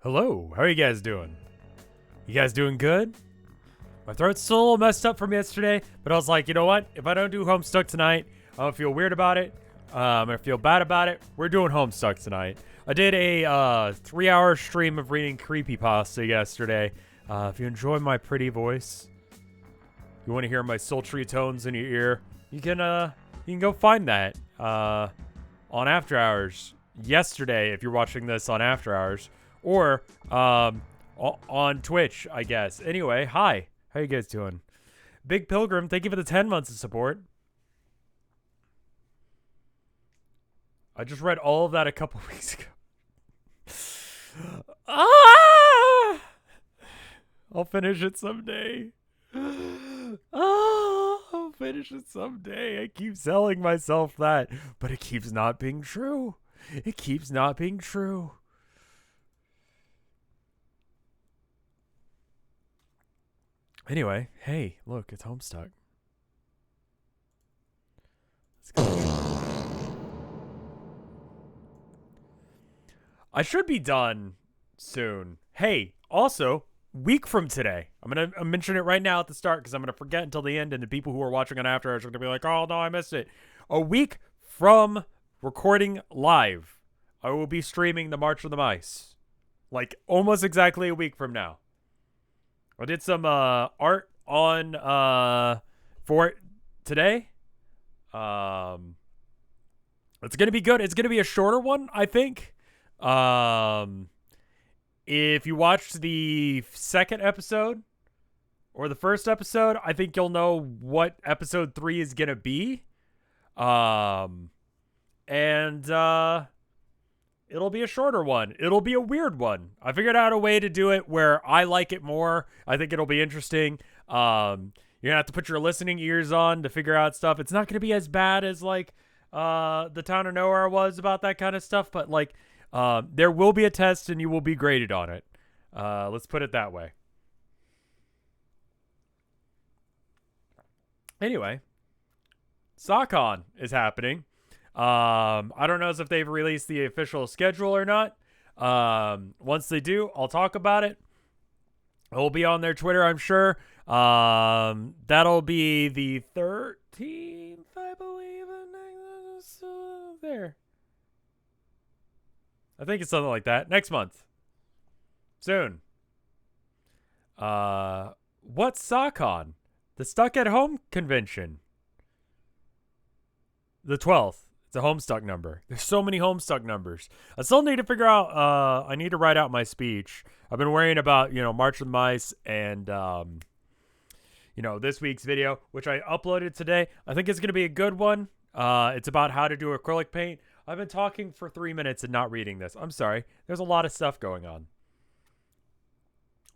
Hello, how are you guys doing? You guys doing good? My throat's still a little messed up from yesterday, but I was like, you know what? If I don't do Homestuck tonight, I'm gonna feel weird about it. I'm gonna feel bad about it. We're doing Homestuck tonight. I did a 3-hour stream of reading creepypasta yesterday. If you enjoy my pretty voice, you want to hear my sultry tones in your ear, you can go find that on After Hours yesterday if you're watching this on After Hours, or on Twitch, I guess. Anyway, hi. How you guys doing? Big Pilgrim, thank you for the 10 months of support. I just read all of that a couple weeks ago. I'll finish it someday. I'll finish it someday. I keep telling myself that, but it keeps not being true. It keeps not being true. Anyway, hey, look, it's Homestuck. Let's go. I should be done soon. Hey, also, week from today. I'm going to mention it right now at the start because I'm going to forget until the end, and the people who are watching on After Hours are going to be like, oh, no, I missed it. A week from recording live, I will be streaming the March of the Mice. Like, almost exactly a week from now. I did some art on for it today. It's gonna be good. It's gonna be a shorter one, I think. If you watched the second episode or the first episode, I think you'll know what episode 3 is gonna be. It'll be a shorter one. It'll be a weird one. I figured out a way to do it where I like it more. I think it'll be interesting. You're going to have to put your listening ears on to figure out stuff. It's not going to be as bad as, like, The Town of Nowhere was about that kind of stuff. But, like, there will be a test and you will be graded on it. Let's put it that way. Anyway, SockCon is happening. I don't know if they've released the official schedule or not. Once they do, I'll talk about it. It'll be on their Twitter, I'm sure. That'll be the 13th, I believe. There. I think it's something like that. Next month. Soon. What's SockCon? The Stuck at Home convention. The 12th. It's a Homestuck number. There's so many Homestuck numbers. I still need to figure out, I need to write out my speech. I've been worrying about, March of the Mice and, this week's video, which I uploaded today. I think it's going to be a good one. It's about how to do acrylic paint. I've been talking for 3 minutes and not reading this. I'm sorry. There's a lot of stuff going on.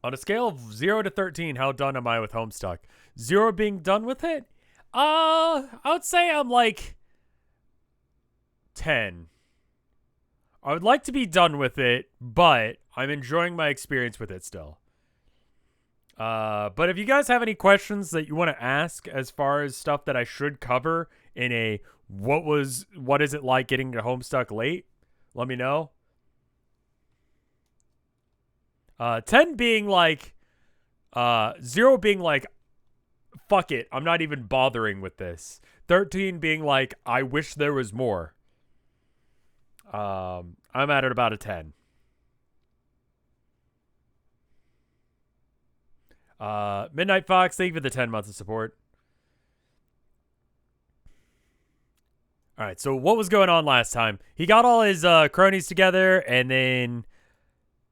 On a scale of 0 to 13, how done am I with Homestuck? 0 being done with it? I would say I'm like 10. I would like to be done with it, but I'm enjoying my experience with it still. But if you guys have any questions that you want to ask as far as stuff that I should cover in a what is it like getting to Homestuck late, let me know. 10 being like 0 being like fuck it, I'm not even bothering with this. 13 being like I wish there was more. I'm at about a 10. Midnight Fox, thank you for the 10 months of support. All right, so what was going on last time? He got all his cronies together, and then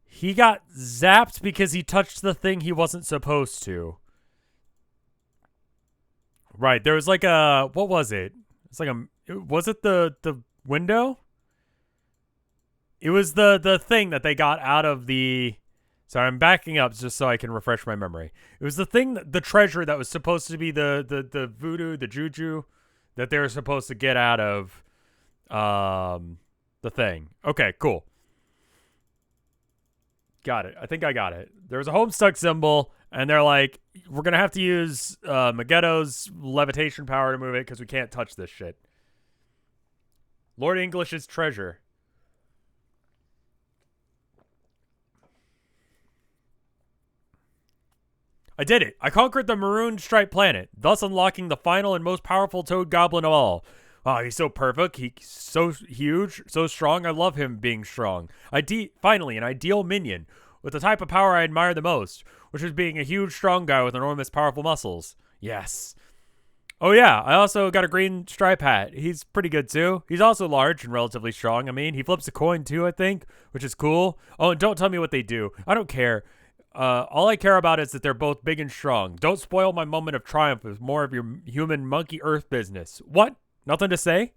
he got zapped because he touched the thing he wasn't supposed to. Right, there was like a, what was it? It's like was it the window? It was the thing that they got out of the... Sorry, I'm backing up just so I can refresh my memory. It was the thing, the treasure that was supposed to be the voodoo, the juju that they were supposed to get out of the thing. Okay, cool. Got it. I think I got it. There was a Homestuck symbol, and they're like, we're going to have to use Megiddo's levitation power to move it because we can't touch this shit. Lord English's treasure. I did it. I conquered the maroon striped planet, thus unlocking the final and most powerful toad goblin of all. Wow, he's so perfect. He's so huge, so strong. I love him being strong. Finally, an ideal minion with the type of power I admire the most, which is being a huge, strong guy with enormous, powerful muscles. Yes. Oh yeah, I also got a green stripe hat. He's pretty good too. He's also large and relatively strong. I mean, he flips a coin too, I think, which is cool. Oh, and don't tell me what they do. I don't care. All I care about is that they're both big and strong. Don't spoil my moment of triumph with more of your human monkey earth business. What? Nothing to say?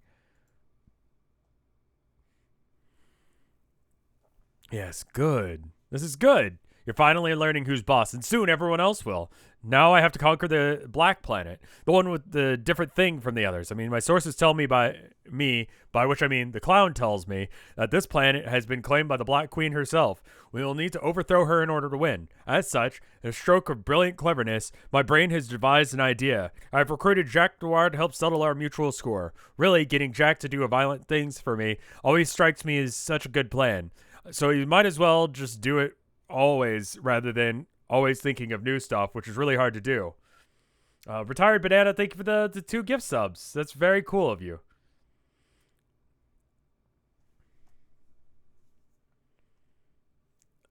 Yes, good. This is good. You're finally learning who's boss, and soon everyone else will. Now I have to conquer the black planet, the one with the different thing from the others. I mean, my sources tell me, by which I mean the clown tells me, that this planet has been claimed by the Black Queen herself. We will need to overthrow her in order to win. As such, in a stroke of brilliant cleverness, my brain has devised an idea. I've recruited Jack Noir to help settle our mutual score. Really, getting Jack to do violent things for me always strikes me as such a good plan. So you might as well just do it always, rather than always thinking of new stuff, which is really hard to do. Retired Banana, thank you for the 2 gift subs. That's very cool of you.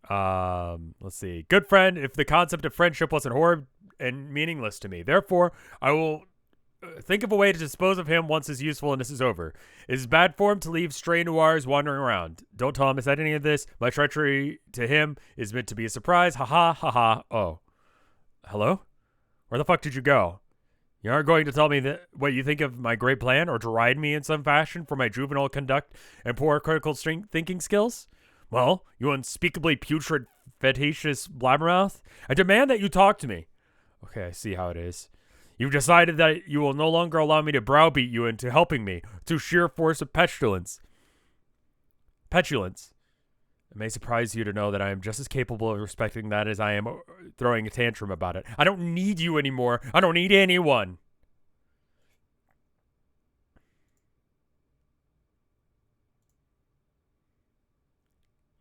Let's see. Good friend, if the concept of friendship wasn't horrid and meaningless to me. Therefore, I will think of a way to dispose of him once his usefulness is over. It is bad form to leave stray noirs wandering around. Don't tell him I said any of this. My treachery to him is meant to be a surprise. Ha ha ha ha. Oh. Hello? Where the fuck did you go? You aren't going to tell me that what you think of my great plan, or deride me in some fashion for my juvenile conduct and poor critical thinking skills? Well, you unspeakably putrid, fetacious blabbermouth, I demand that you talk to me. Okay, I see how it is. You've decided that you will no longer allow me to browbeat you into helping me through sheer force of petulance. It may surprise you to know that I am just as capable of respecting that as I am throwing a tantrum about it. I don't need you anymore. I don't need anyone.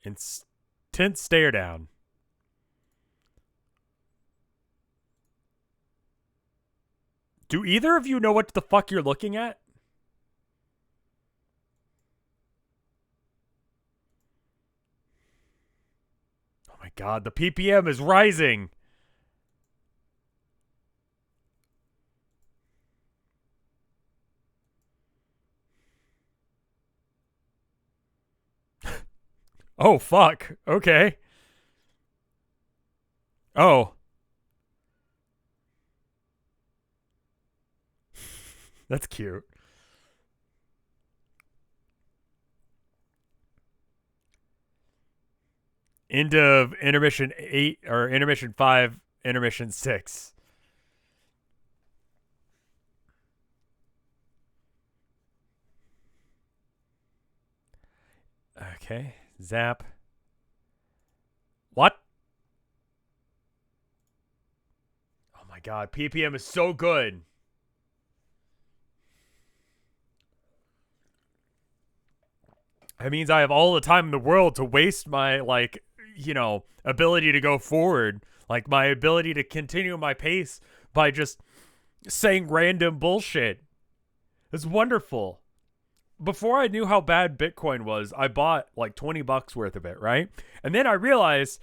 Intense stare down. Do either of you know what the fuck you're looking at? Oh my god, the PPM is rising. Oh fuck. Okay. Oh. That's cute. End of intermission 8 or intermission 5, intermission 6. Okay. Zap. What? Oh my god, PPM is so good. That means I have all the time in the world to waste my, like, you know, ability to go forward. Like, my ability to continue my pace by just saying random bullshit. It's wonderful. Before I knew how bad Bitcoin was, I bought like $20 worth of it, right? And then I realized,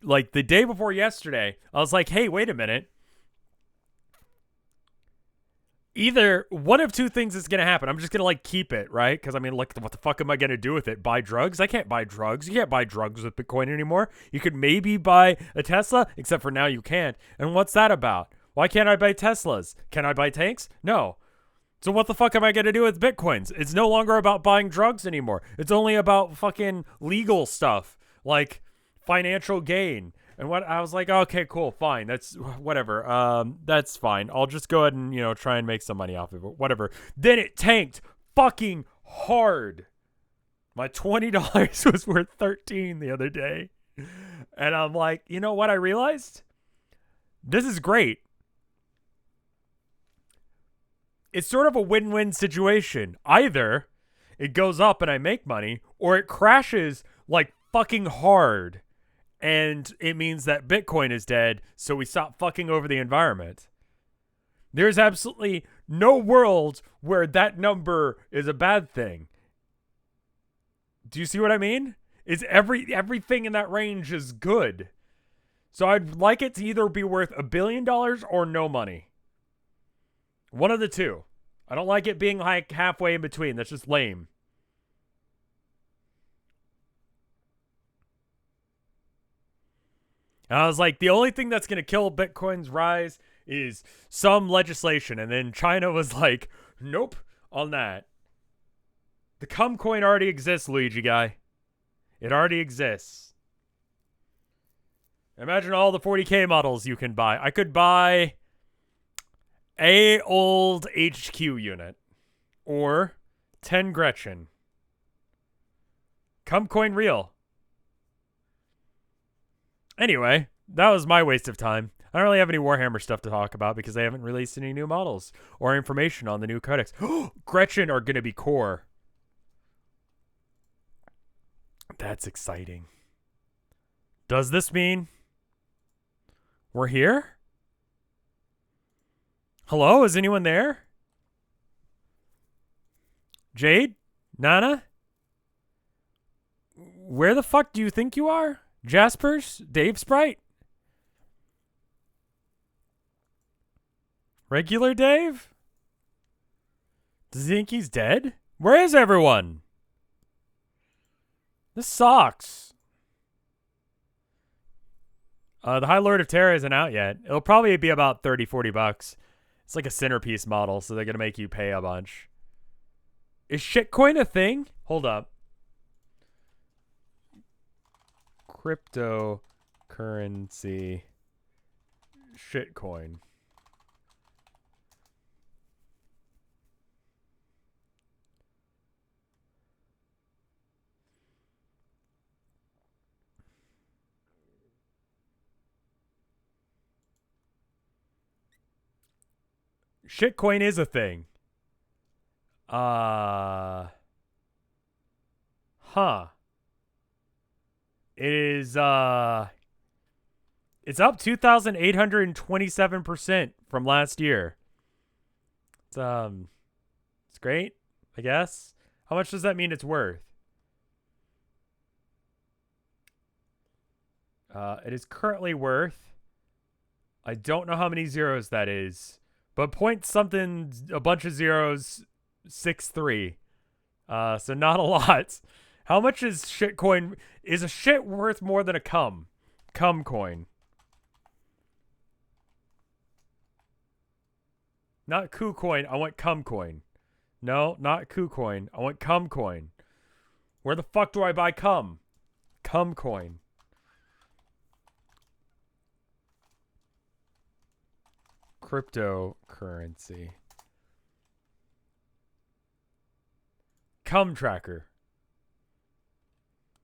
like, the day before yesterday, I was like, hey, wait a minute. Either one of two things is going to happen. I'm just going to, like, keep it, right? Because, I mean, like, what the fuck am I going to do with it? Buy drugs? I can't buy drugs. You can't buy drugs with Bitcoin anymore. You could maybe buy a Tesla, except for now you can't. And what's that about? Why can't I buy Teslas? Can I buy tanks? No. So what the fuck am I going to do with Bitcoins? It's no longer about buying drugs anymore. It's only about fucking legal stuff, like financial gain. And what I was like, okay, cool, fine. That's whatever. That's fine. I'll just go ahead and, you know, try and make some money off of it. Whatever. Then it tanked fucking hard. My $20 was worth $13 the other day. And I'm like, you know what I realized? This is great. It's sort of a win-win situation. Either it goes up and I make money, or it crashes like fucking hard and it means that Bitcoin is dead, so we stop fucking over the environment. There's absolutely no world where that number is a bad thing. Do you see what I mean? Is everything in that range is good. So I'd like it to either be worth $1 billion or no money. One of the two. I don't like it being like halfway in between. That's just lame. And I was like, the only thing that's going to kill Bitcoin's rise is some legislation. And then China was like, nope, on that. The cum coin already exists, Luigi guy. It already exists. Imagine all the 40K models you can buy. I could buy a old HQ unit or 10 Gretchen. Cum coin real. Anyway, that was my waste of time. I don't really have any Warhammer stuff to talk about because they haven't released any new models or information on the new codex. Gretchen are going to be core. That's exciting. Does this mean we're here? Hello? Is anyone there? Jade? Nana? Where the fuck do you think you are? Jaspers? Dave Sprite? Regular Dave? Does he think he's dead? Where is everyone? This sucks. The High Lord of Terror isn't out yet. It'll probably be about $30-$40. It's like a centerpiece model, so they're going to make you pay a bunch. Is shitcoin a thing? Hold up. Cryptocurrency shitcoin. Shitcoin is a thing. Huh. It is, it's up 2,827% from last year. It's great, I guess. How much does that mean it's worth? It is currently worth, I don't know how many zeros that is, but point something, a bunch of zeros, 6.3. So not a lot. How much is shitcoin? Is a shit worth more than a cum? Cum coin. Not coup coin. I want cum coin. No, not coup coin. I want cum coin. Where the fuck do I buy cum? Cum coin. Cryptocurrency. Cum tracker.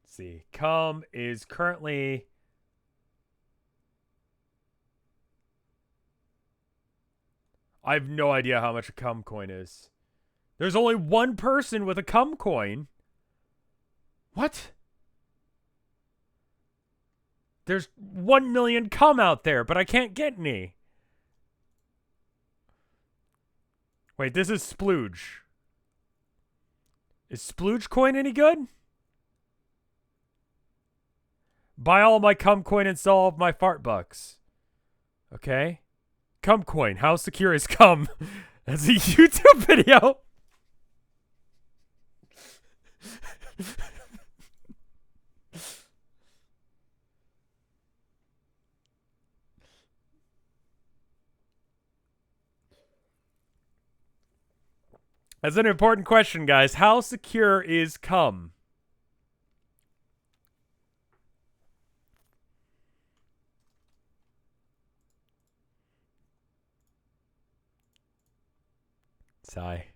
Let's see. Cum is currently... I have no idea how much a cum coin is. There's only one person with a cum coin. What? There's 1 million cum out there, but I can't get any. Wait, this is splooge. Is splooge coin any good? Buy all my cum coin and sell all of my fart bucks. Okay. Cum coin. How secure is cum? That's a YouTube video. That's an important question, guys. How secure is cum? Sigh.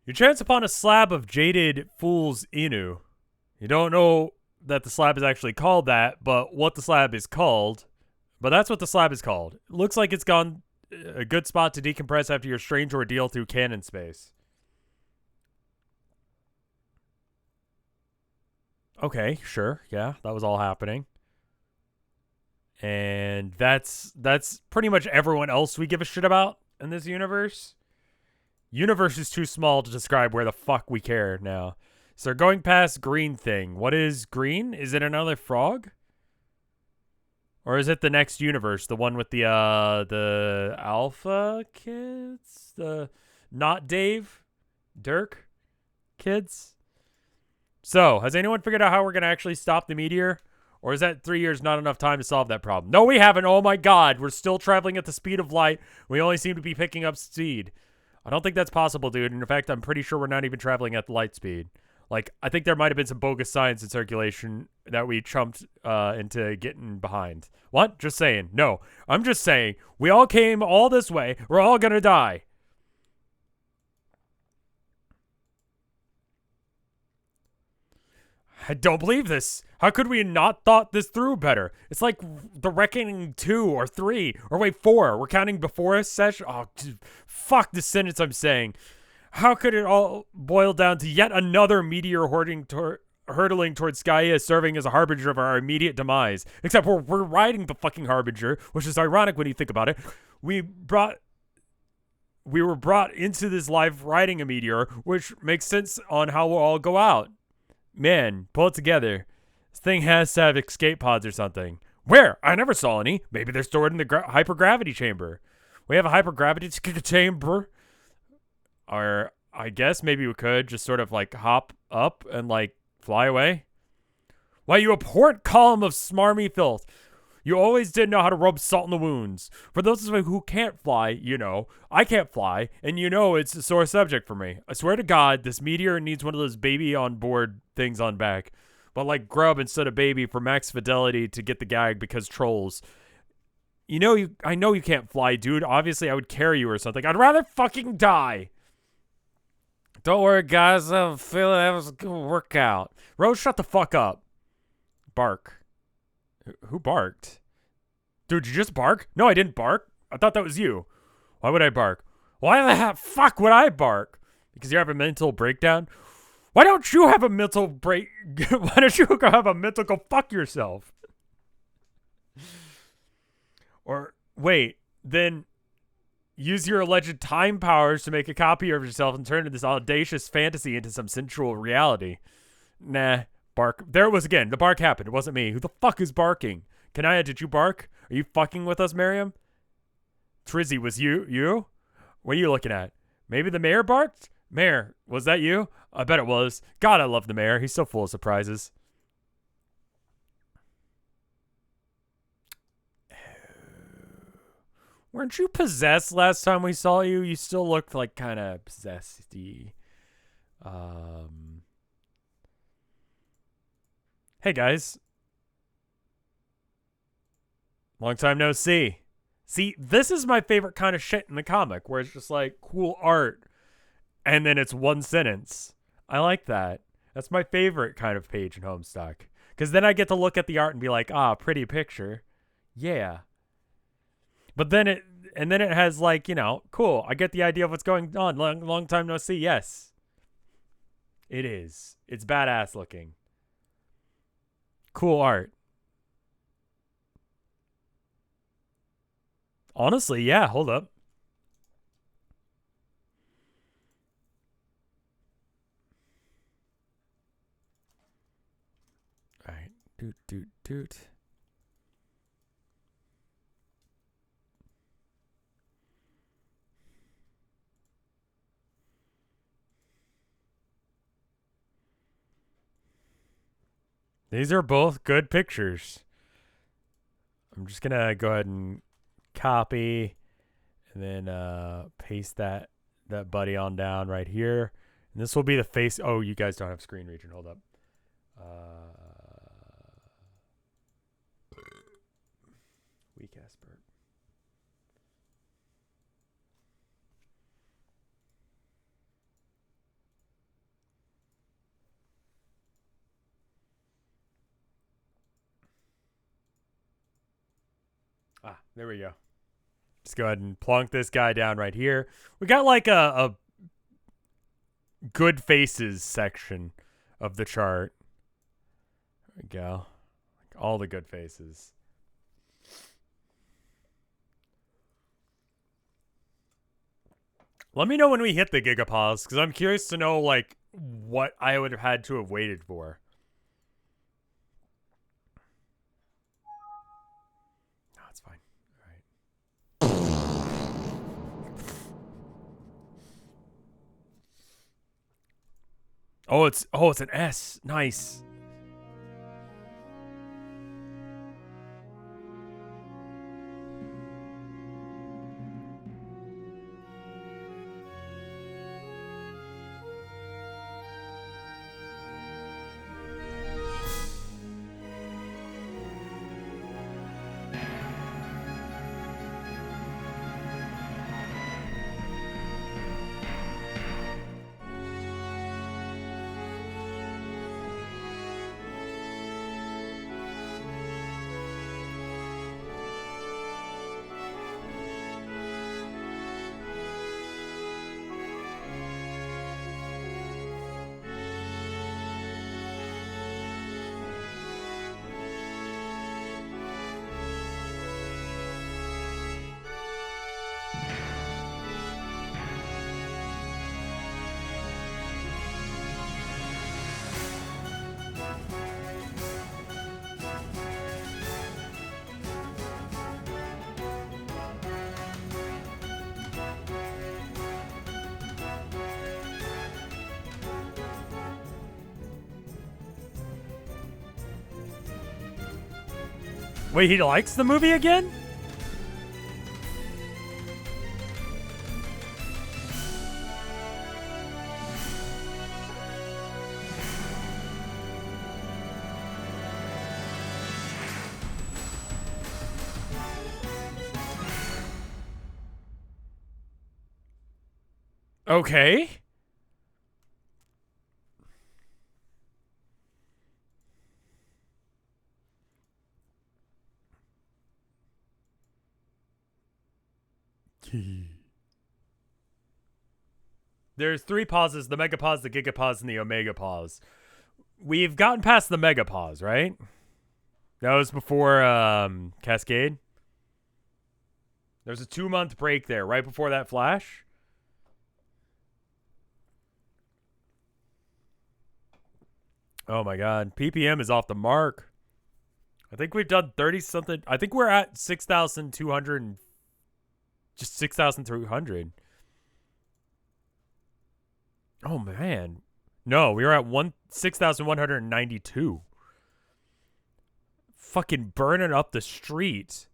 You chance upon a slab of jaded fool's Inu. You don't know that the slab is actually called that, but what the slab is called. But that's what the slab is called. It looks like it's gone a good spot to decompress after your strange ordeal through cannon space. Okay, sure. Yeah, that was all happening. And that's pretty much everyone else we give a shit about in this universe. Universe is too small to describe where the fuck we care now. So going past green thing. What is green? Is it another frog? Or is it the next universe, the one with the alpha kids? The not Dave, Dirk kids? So, has anyone figured out how we're going to actually stop the meteor? Or is that 3 years not enough time to solve that problem? No, we haven't. Oh my god. We're still traveling at the speed of light. We only seem to be picking up speed. I don't think that's possible, dude. And in fact, I'm pretty sure we're not even traveling at light speed. Like, I think there might have been some bogus science in circulation that we chumped into getting behind. What? Just saying. No. I'm just saying. We all came all this way. We're all gonna die. I don't believe this. How could we not thought this through better? It's like The Reckoning 2 or 3 or wait 4. We're counting before a session. Oh, dude, fuck the sentence I'm saying. How could it all boil down to yet another meteor hurtling towards Gaia, serving as a harbinger of our immediate demise? Except we're riding the fucking harbinger, which is ironic when you think about it. We were brought into this life riding a meteor, which makes sense on how we'll all go out. Man, pull it together. This thing has to have escape pods or something. Where? I never saw any. Maybe they're stored in the hypergravity chamber. We have a hypergravity chamber. Or I guess maybe we could just sort of like hop up and like fly away. Why, you abhorrent column of smarmy filth. You always did know how to rub salt in the wounds. For those of us who can't fly, you know, I can't fly, and you know it's a sore subject for me. I swear to God, this meteor needs one of those baby on board things on back. But like grub instead of baby for max fidelity to get the gag because trolls. I know you can't fly, dude. Obviously, I would carry you or something. I'd rather fucking die. Don't worry, guys. I feel that was a good workout. Rose, shut the fuck up. Bark. Who barked? Dude, you just bark? No, I didn't bark. I thought that was you. Why would I bark? Why the fuck would I bark? Because you have a mental breakdown? Why don't you have a mental break? Why don't you have a mental go fuck yourself? Or, wait, then use your alleged time powers to make a copy of yourself and turn this audacious fantasy into some sensual reality. Nah. Bark. There it was again. The bark happened. It wasn't me. Who the fuck is barking? Kanaya, did you bark? Are you fucking with us, Miriam? Trizzy, was you? What are you looking at? Maybe the mayor barked? Mayor, was that you? I bet it was. God, I love the mayor. He's so full of surprises. Weren't you possessed last time we saw you? You still looked like kind of possessed-y. Hey, guys. Long time no see. See, this is my favorite kind of shit in the comic, where it's just like cool art, and then it's one sentence. I like that. That's my favorite kind of page in Homestuck. Because then I get to look at the art and be like, pretty picture. Yeah. But then it has like, cool. I get the idea of what's going on. Long time no see. Yes. It is. It's badass looking. Cool art. Honestly, yeah, hold up. All right. Doot. These are both good pictures. I'm just going to go ahead and copy and then paste that buddy on down right here. And this will be the face. Oh, you guys don't have screen region. Hold up. Weak ass bird. There we go. Just go ahead and plonk this guy down right here. We got like a good faces section of the chart. we go. All the good faces. Let me know when we hit the gigapause, because I'm curious to know, like, what I would have had to have waited for. No, it's fine. All right. It's an S. Nice. Wait, he likes the movie again? Okay. There's 3 pauses: the mega pause, the giga pause, and the omega pause. We've gotten past the mega pause, right? That was before Cascade. There's a 2-month break there, right before that flash. Oh my god. PPM is off the mark. I think we've done 30 something. I think we're at 6,200. Just 6,300. Oh man. No, we were at 6,192. Fucking burning up the street.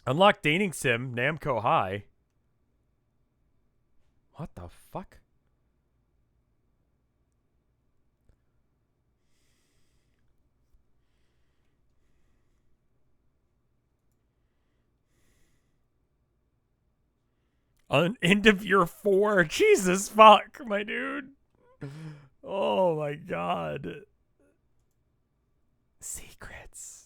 Unlock dating sim, Namco High. What the fuck? End of year 4. Jesus fuck, my dude. Oh my god. Secrets.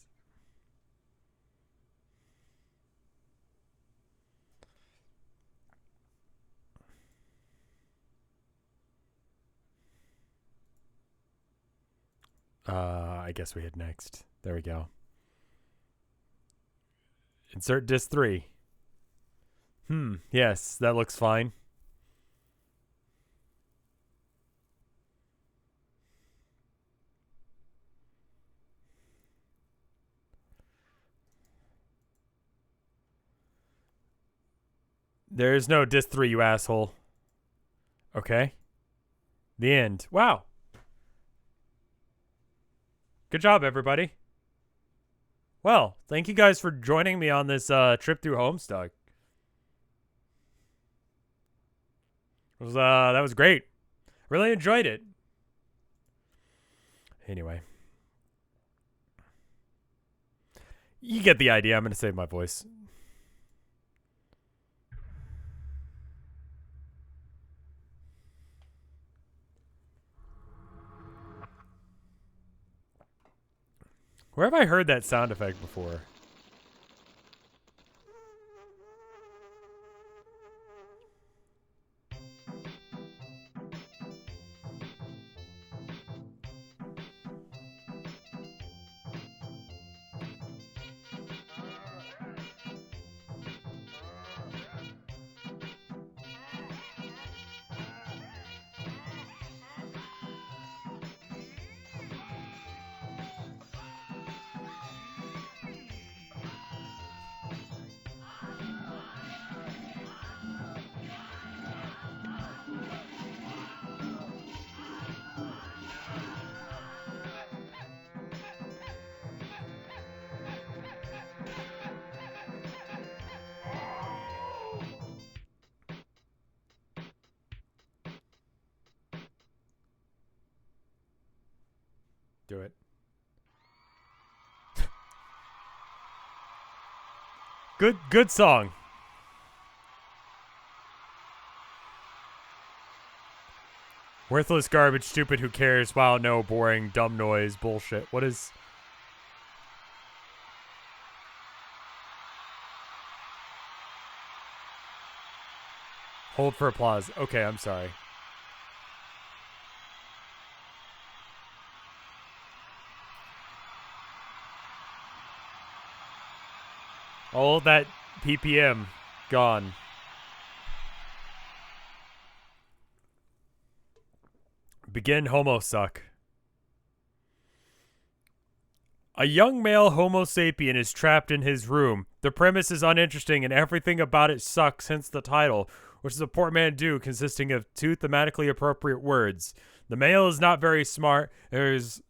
I guess we hit next. There we go. Insert disc 3. Yes, that looks fine. There is no disc 3, you asshole. Okay. The end. Wow. Good job, everybody. Well, thank you guys for joining me on this trip through Homestuck. That was great. Really enjoyed it. Anyway. You get the idea. I'm going to save my voice. Where have I heard that sound effect before? Do it. Good song. Worthless garbage, stupid, who cares? Wow, no, boring, dumb noise, bullshit. What is... Hold for applause. Okay, I'm sorry. All that PPM gone. Begin Homestuck. A young male Homo sapien is trapped in his room. The premise is uninteresting and everything about it sucks, hence the title, which is a portmanteau consisting of two thematically appropriate words. The male is not very smart. There's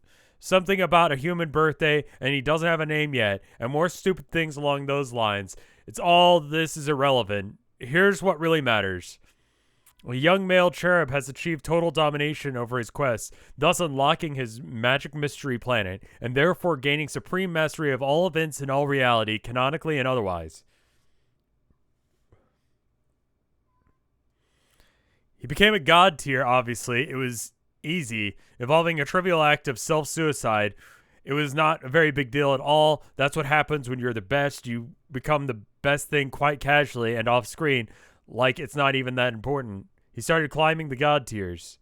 something about a human birthday, and he doesn't have a name yet, and more stupid things along those lines. It's all this is irrelevant. Here's what really matters. A young male cherub has achieved total domination over his quest, thus unlocking his magic mystery planet, and therefore gaining supreme mastery of all events in all reality, canonically and otherwise. He became a god tier, obviously. It was easy, involving a trivial act of self-suicide. It was not a very big deal at all. That's what happens when you're the best. You become the best thing quite casually and off screen, like it's not even that important. He started climbing the god tiers.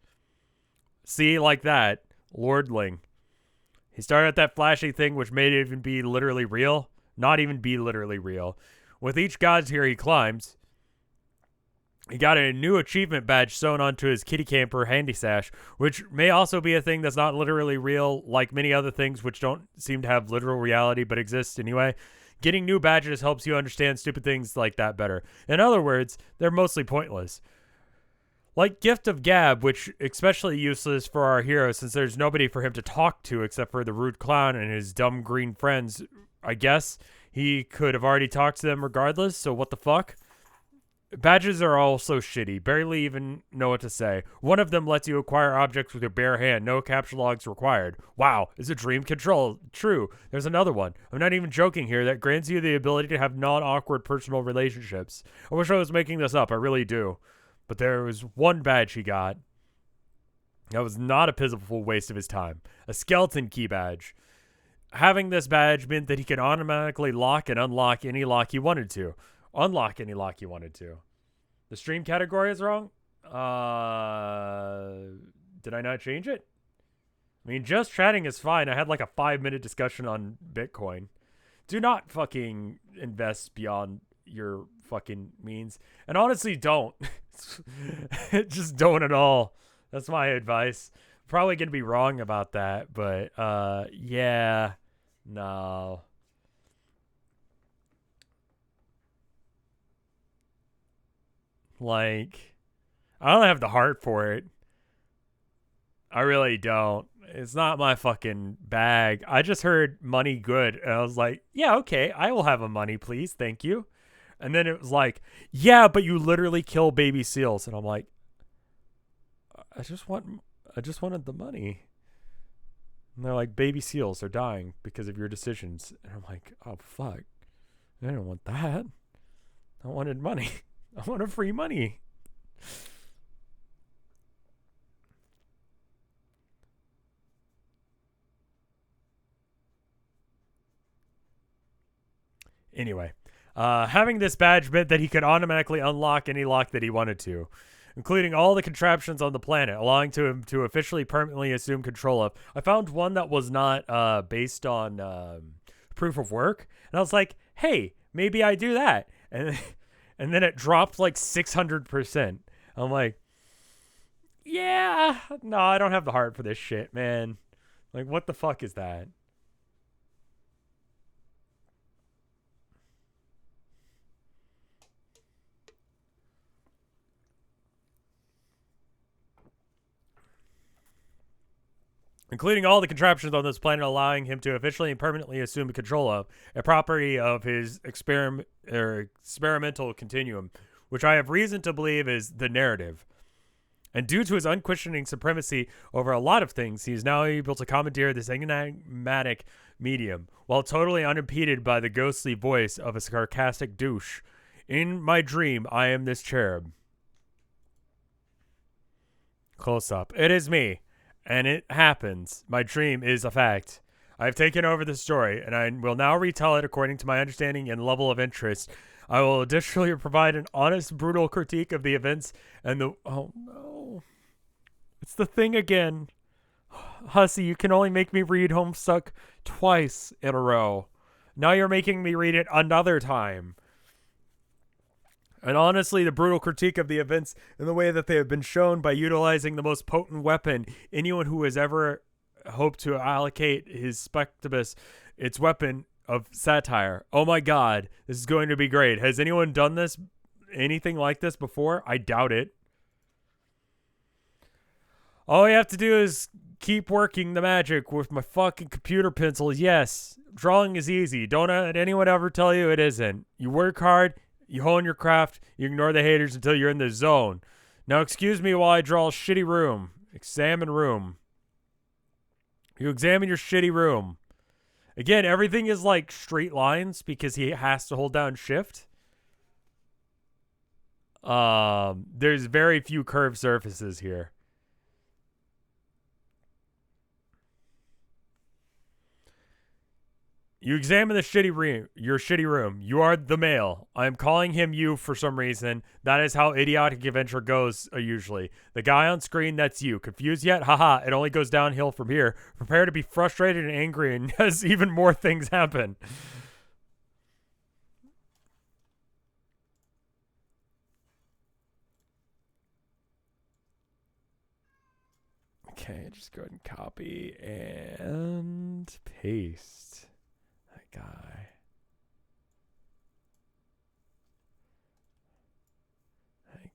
See, like that. Lordling. He started at that flashy thing which may even be literally real. Not even be literally real. With each god tier he climbs, he got a new achievement badge sewn onto his kitty camper handy sash, which may also be a thing that's not literally real, like many other things which don't seem to have literal reality but exist anyway. Getting new badges helps you understand stupid things like that better. In other words, they're mostly pointless. Like Gift of Gab, which especially useless for our hero since there's nobody for him to talk to except for the rude clown and his dumb green friends. I guess he could have already talked to them regardless, so what the fuck? Badges are also shitty, barely even know what to say. One of them lets you acquire objects with your bare hand, no capture logs required. Wow, is a dream control. True, there's another one. I'm not even joking here that grants you the ability to have non-awkward personal relationships. I wish I was making this up, I really do. But there was one badge he got that was not a pitiful waste of his time. A skeleton key badge. Having this badge meant that he could automatically lock and unlock any lock he wanted to. Unlock any lock he wanted to. The stream category is wrong? Did I not change it? I mean, just chatting is fine. I had like a 5-minute discussion on Bitcoin. Do not fucking invest beyond your fucking means. And honestly, don't. Just don't at all. That's my advice. Probably going to be wrong about that, but yeah. No. Like, I don't have the heart for it. I really don't. It's not my fucking bag. I just heard money good, and I was like, yeah, okay, I will have a money, please, thank you. And then it was like, yeah, but you literally kill baby seals, and I'm like, I just wanted the money. And they're like, baby seals are dying because of your decisions, and I'm like, oh fuck, I didn't want that. I wanted money. I want a free money. Anyway, having this badge meant that he could automatically unlock any lock that he wanted to, including all the contraptions on the planet, allowing him to officially permanently assume control of. I found one that was not based on proof of work, and I was like, hey, maybe I do that. And then it dropped like 600%. I'm like, yeah, no, I don't have the heart for this shit, man. Like, what the fuck is that? Including all the contraptions on this planet, allowing him to officially and permanently assume control of a property of his experimental continuum, which I have reason to believe is the narrative. And due to his unquestioning supremacy over a lot of things, he is now able to commandeer this enigmatic medium, while totally unimpeded by the ghostly voice of a sarcastic douche. In my dream, I am this cherub. Close up. It is me. And it happens. My dream is a fact. I have taken over the story, and I will now retell it according to my understanding and level of interest. I will additionally provide an honest, brutal critique of the events and the... Oh, no. It's the thing again. Hussy, you can only make me read Homestuck twice in a row. Now you're making me read it another time. And honestly, the brutal critique of the events and the way that they have been shown by utilizing the most potent weapon anyone who has ever hoped to allocate his spectibus, its weapon of satire. Oh my god, this is going to be great. Has anyone done this, anything like this before? I doubt it. All you have to do is keep working the magic with my fucking computer pencil. Yes, drawing is easy. Don't let anyone ever tell you it isn't. You work hard, you hone your craft, you ignore the haters until you're in the zone. Now excuse me while I draw a shitty room. Examine room. You examine your shitty room. Again, everything is like straight lines because he has to hold down shift. There's very few curved surfaces here. You examine the shitty room, your shitty room. You are the male. I am calling him you for some reason. That is how idiotic adventure goes usually. The guy on screen, that's you. Confused yet? Haha, it only goes downhill from here. Prepare to be frustrated and angry and as even more things happen. Okay, just go ahead and copy and paste. Guy.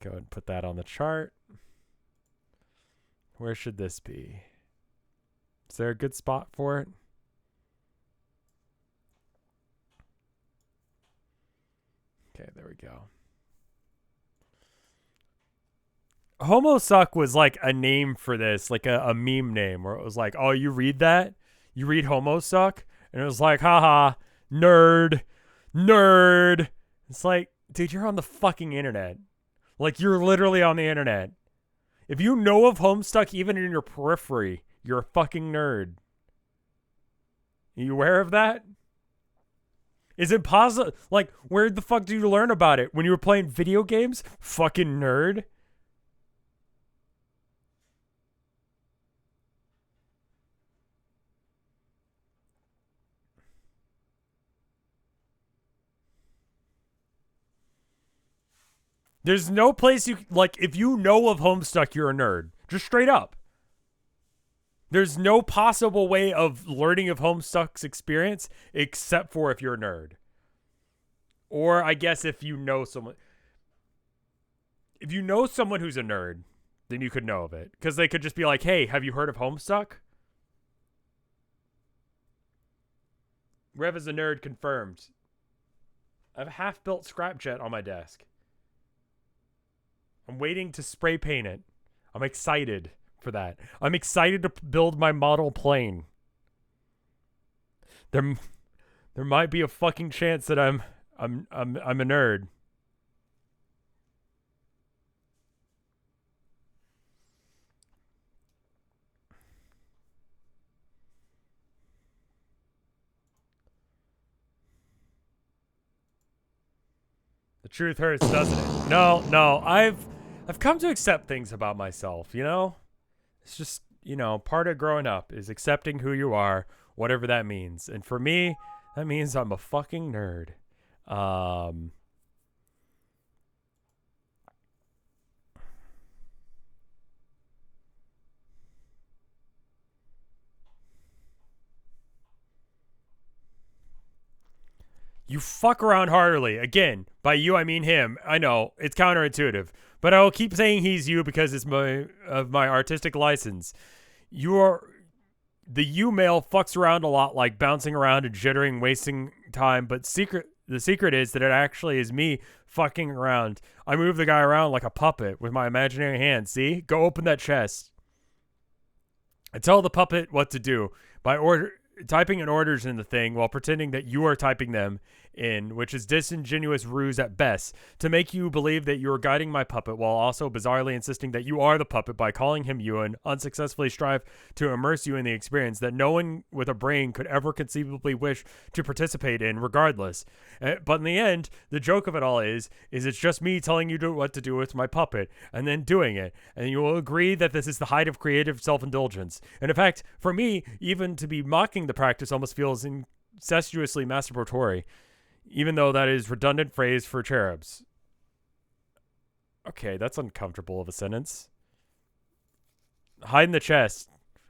Go ahead and put that on the chart. Where should this be? Is there a good spot for it? Okay, there we go. Homestuck was like a name for this, like a meme name where it was like, oh, you read that? You read Homestuck? And it was like, haha, nerd, nerd. It's like, dude, you're on the fucking internet. Like, you're literally on the internet. If you know of Homestuck even in your periphery, you're a fucking nerd. Are you aware of that? Is it possible? Like, where the fuck did you learn about it? When you were playing video games? Fucking nerd. There's no place you, like, if you know of Homestuck, you're a nerd. Just straight up. There's no possible way of learning of Homestuck's experience except for if you're a nerd. Or I guess if you know someone. If you know someone who's a nerd, then you could know of it. Because they could just be like, hey, have you heard of Homestuck? Rev is a nerd confirmed. I have a half-built scrapjet on my desk. I'm waiting to spray paint it. I'm excited for that. I'm excited to build my model plane. There might be a fucking chance that I'm a nerd. The truth hurts, doesn't it? No, I've come to accept things about myself, you know? It's just, you know, part of growing up is accepting who you are, whatever that means. And for me, that means I'm a fucking nerd. You fuck around heartily. Again, by you I mean him. I know, it's counterintuitive. But I will keep saying he's you because it's my artistic license. The you male fucks around a lot, like bouncing around and jittering, wasting time, but the secret is that it actually is me fucking around. I move the guy around like a puppet with my imaginary hand. See? Go open that chest. I tell the puppet what to do by typing in orders in the thing while pretending that you are typing them in, which is disingenuous ruse at best, to make you believe that you are guiding my puppet while also bizarrely insisting that you are the puppet by calling him you and unsuccessfully strive to immerse you in the experience that no one with a brain could ever conceivably wish to participate in regardless. But in the end, the joke of it all is it's just me telling you what to do with my puppet and then doing it, and you will agree that this is the height of creative self-indulgence. And in fact, for me, even to be mocking the practice almost feels incestuously masturbatory, even though that is redundant phrase for cherubs. Okay, that's uncomfortable of a sentence. Hide in the chest.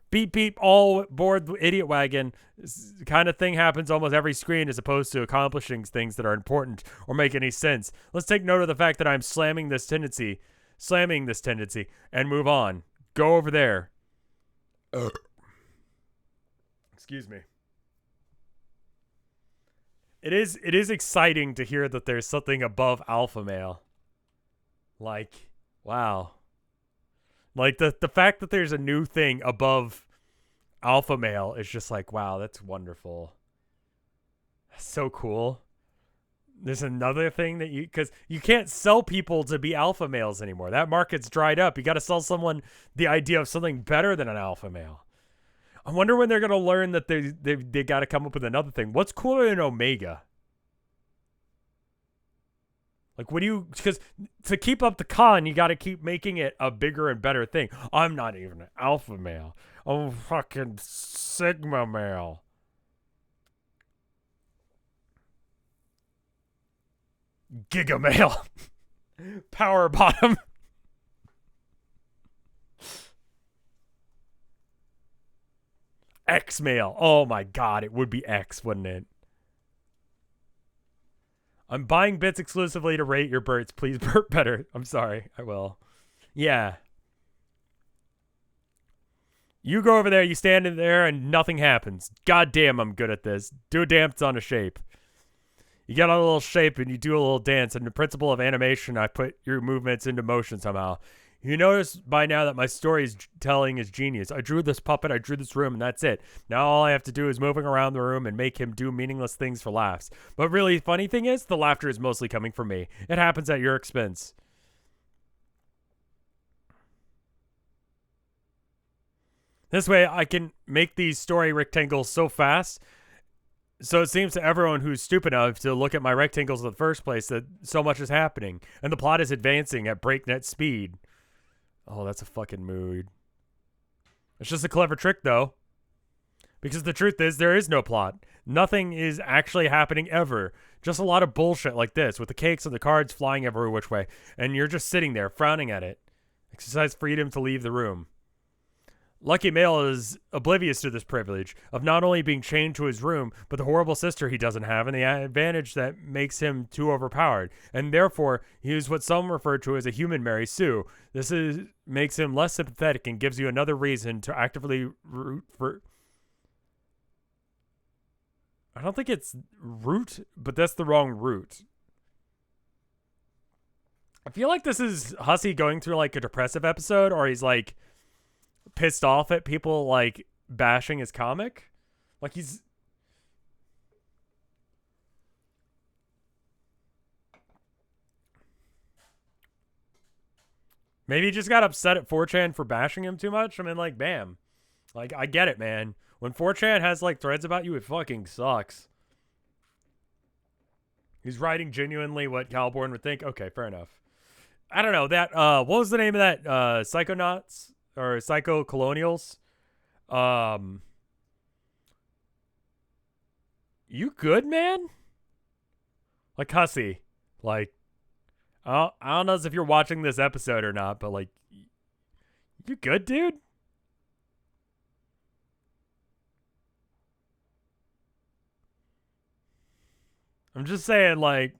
Beep, beep, all aboard the idiot wagon. This kind of thing happens almost every screen as opposed to accomplishing things that are important or make any sense. Let's take note of the fact that I'm slamming this tendency, and move on. Go over there. Excuse me. It is exciting to hear that there's something above alpha male. Like, wow. Like the fact that there's a new thing above alpha male is just like, wow, that's wonderful. That's so cool. There's another thing that because you can't sell people to be alpha males anymore. That market's dried up. You got to sell someone the idea of something better than an alpha male. I wonder when they're going to learn that they got to come up with another thing. What's cooler than Omega? Like, what do you... Because to keep up the con, you got to keep making it a bigger and better thing. I'm not even an alpha male. I'm a fucking sigma male. Giga male. Power bottom. X male. Oh my god, it would be X, wouldn't it? I'm buying bits exclusively to rate your burps. Please burp better. I'm sorry. I will. Yeah. You go over there, you stand in there, and nothing happens. God damn, I'm good at this. Do a dance on a shape. You get on a little shape and you do a little dance, and the principle of animation, I put your movements into motion somehow. You notice by now that my storytelling is genius. I drew this puppet, I drew this room, and that's it. Now all I have to do is moving around the room and make him do meaningless things for laughs. But really, funny thing is, the laughter is mostly coming from me. It happens at your expense. This way, I can make these story rectangles so fast, so it seems to everyone who's stupid enough to look at my rectangles in the first place that so much is happening, and the plot is advancing at breakneck speed. Oh, that's a fucking mood. It's just a clever trick, though. Because the truth is, there is no plot. Nothing is actually happening ever. Just a lot of bullshit like this, with the cakes and the cards flying every which way, and you're just sitting there, frowning at it. Exercise freedom to leave the room. Lucky Male is oblivious to this privilege of not only being chained to his room, but the horrible sister he doesn't have, and the advantage that makes him too overpowered. And therefore, he is what some refer to as a human Mary Sue. This makes him less sympathetic and gives you another reason to actively root for... I don't think it's root, but that's the wrong root. I feel like this is Hussey going through like a depressive episode, or he's like pissed off at people like bashing his comic. Like he's... Maybe he just got upset at 4chan for bashing him too much. I mean, like, bam. Like, I get it, man. When 4chan has, like, threads about you, it fucking sucks. He's writing genuinely what Calborn would think. Okay, fair enough. I don't know. That, what was the name of that? Psychonauts? Or Psycho Colonials? You good, man? Like, Hussey. Like, I don't know if you're watching this episode or not, but, like, you good, dude? I'm just saying, like,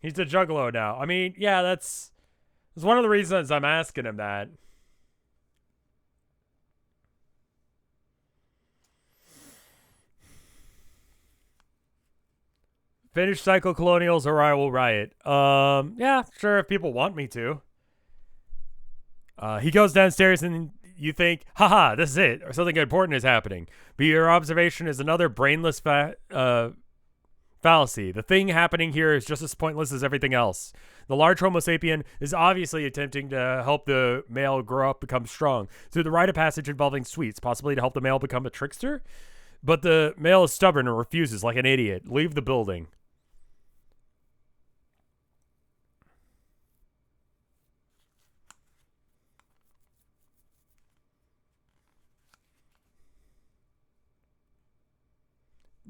he's a juggalo now. I mean, yeah, that's one of the reasons I'm asking him that. Finish Psycho Colonials or I will riot. Yeah, sure, if people want me to. He goes downstairs and you think, haha, this is it, or something important is happening. But your observation is another brainless fallacy. The thing happening here is just as pointless as everything else. The large Homo sapien is obviously attempting to help the male grow up, become strong, through the rite of passage involving sweets, possibly to help the male become a trickster. But the male is stubborn and refuses like an idiot. Leave the building.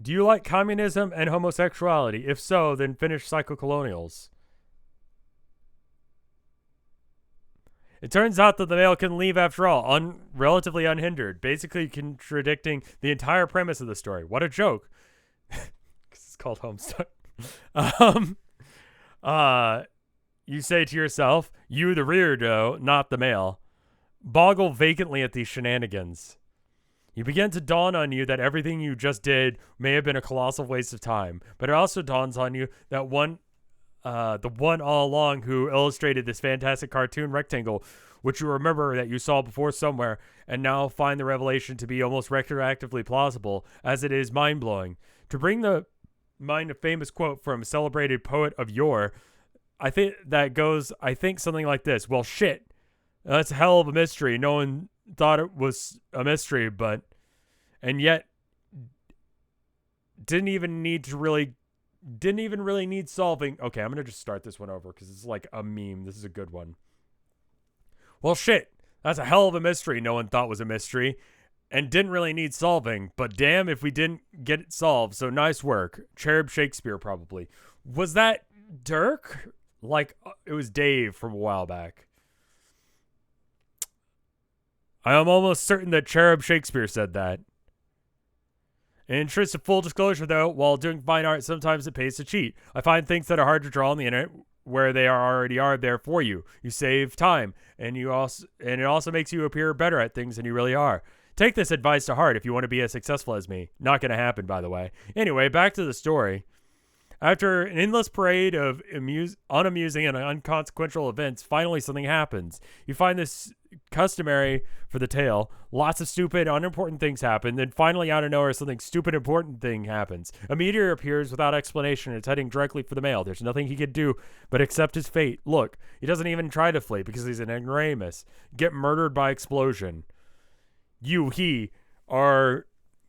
Do you like communism and homosexuality? If so, then finish Psychocolonials. It turns out that the male can leave after all, relatively unhindered, basically contradicting the entire premise of the story. What a joke. It's called Homestuck. You say to yourself, you the weirdo, not the male, boggle vacantly at these shenanigans. You begin to dawn on you that everything you just did may have been a colossal waste of time, but it also dawns on you that the one all along who illustrated this fantastic cartoon rectangle, which you remember that you saw before somewhere, and now find the revelation to be almost retroactively plausible, as it is mind-blowing. To bring to mind a famous quote from a celebrated poet of yore, I think something like this. Well, shit, that's a hell of a mystery. No one thought it was a mystery, and yet didn't even really need solving. Okay, I'm gonna just start this one over because it's like a meme. This is a good one. Well, shit, that's a hell of a mystery no one thought was a mystery and didn't really need solving, but damn if we didn't get it solved, so nice work. Cherub Shakespeare, probably. Was that Dirk? Like, it was Dave from a while back. I am almost certain that Cherub Shakespeare said that. In interest of full disclosure, though, while doing fine art, sometimes it pays to cheat. I find things that are hard to draw on the internet where they already are there for you. You save time, and it also makes you appear better at things than you really are. Take this advice to heart if you want to be as successful as me. Not going to happen, by the way. Anyway, back to the story. After an endless parade of unamusing and inconsequential events, finally something happens. You find this customary for the tale. Lots of stupid, unimportant things happen. Then finally, out of nowhere, something stupid, important thing happens. A meteor appears without explanation. It's heading directly for the male. There's nothing he can do but accept his fate. Look, he doesn't even try to flee because he's an ignoramus. Get murdered by explosion. He are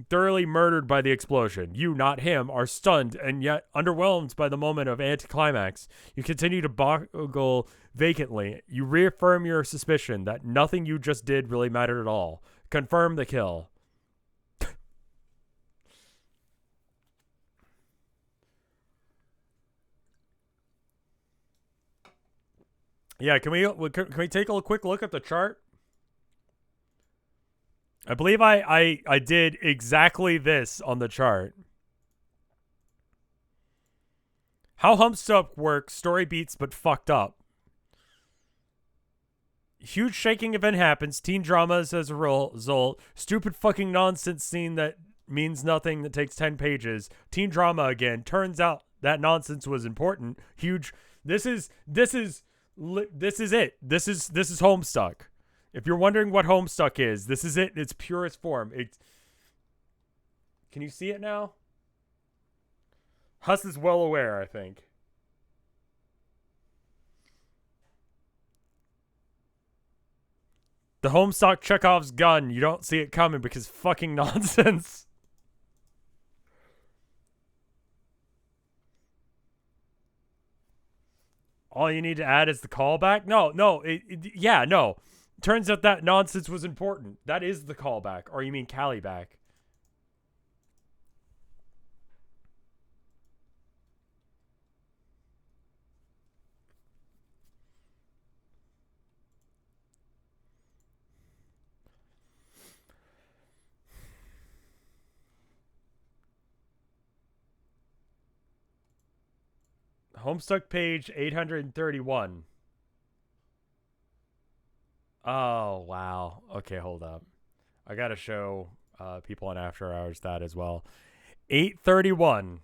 thoroughly murdered by the explosion. You, not him, are stunned and yet underwhelmed by the moment of anticlimax. You continue to boggle vacantly. You reaffirm your suspicion that nothing you just did really mattered at all. Confirm the kill. Yeah, can we take a quick look at the chart? I believe I did exactly this on the chart. How Homestuck works, story beats but fucked up. Huge shaking event happens, teen dramas as a result, stupid fucking nonsense scene that means nothing that takes 10 pages, teen drama again, turns out that nonsense was important, huge, this is it, this is Homestuck. If you're wondering what Homestuck is, this is it in its purest form. Can you see it now? Huss is well aware, I think. The Homestuck Chekhov's gun, you don't see it coming because fucking nonsense. All you need to add is the callback? No. Turns out that nonsense was important. That is the callback. Or you mean Callie back. Homestuck page 831. Oh, wow. Okay, hold up. I gotta show people on After Hours that as well. 831.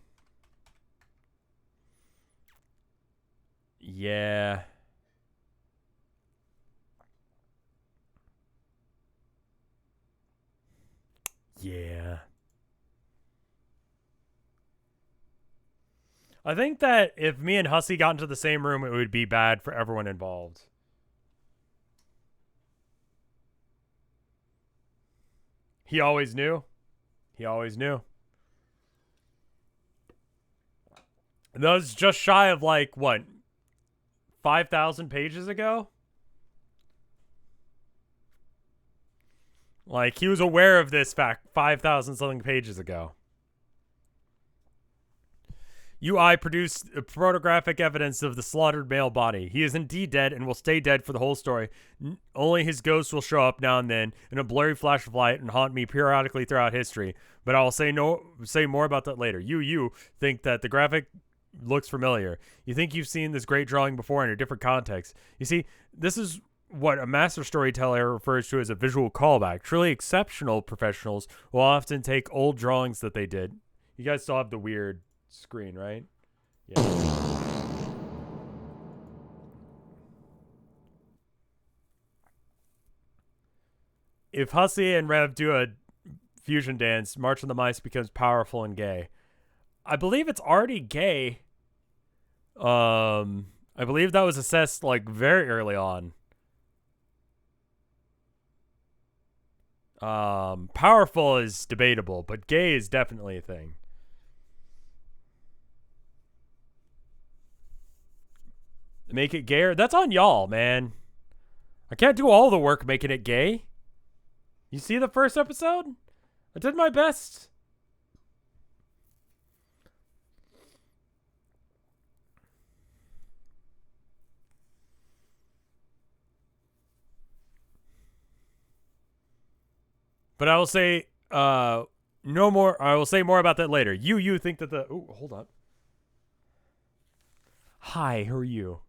Yeah. Yeah. I think that if me and Hussey got into the same room, it would be bad for everyone involved. He always knew. He always knew. That was just shy of like, what, 5,000 pages ago? Like, he was aware of this fact 5,000 something pages ago. UI produced photographic evidence of the slaughtered male body. He is indeed dead and will stay dead for the whole story. Only his ghost will show up now and then in a blurry flash of light and haunt me periodically throughout history. But I will say more about that later. You think that the graphic looks familiar. You think you've seen this great drawing before in a different context. You see, this is what a master storyteller refers to as a visual callback. Truly exceptional professionals will often take old drawings that they did. You guys still have the weird screen, right? Yeah. If Hussey and Rev do a fusion dance, March of the Mice becomes powerful and gay. I believe it's already gay. I believe that was assessed like very early on. Powerful is debatable, but gay is definitely a thing. Make it gayer? That's on y'all, man. I can't do all the work making it gay. You see the first episode? I did my best. But I will say, no more. I will say more about that later. You think that the... Oh, hold on. Hi, who are you?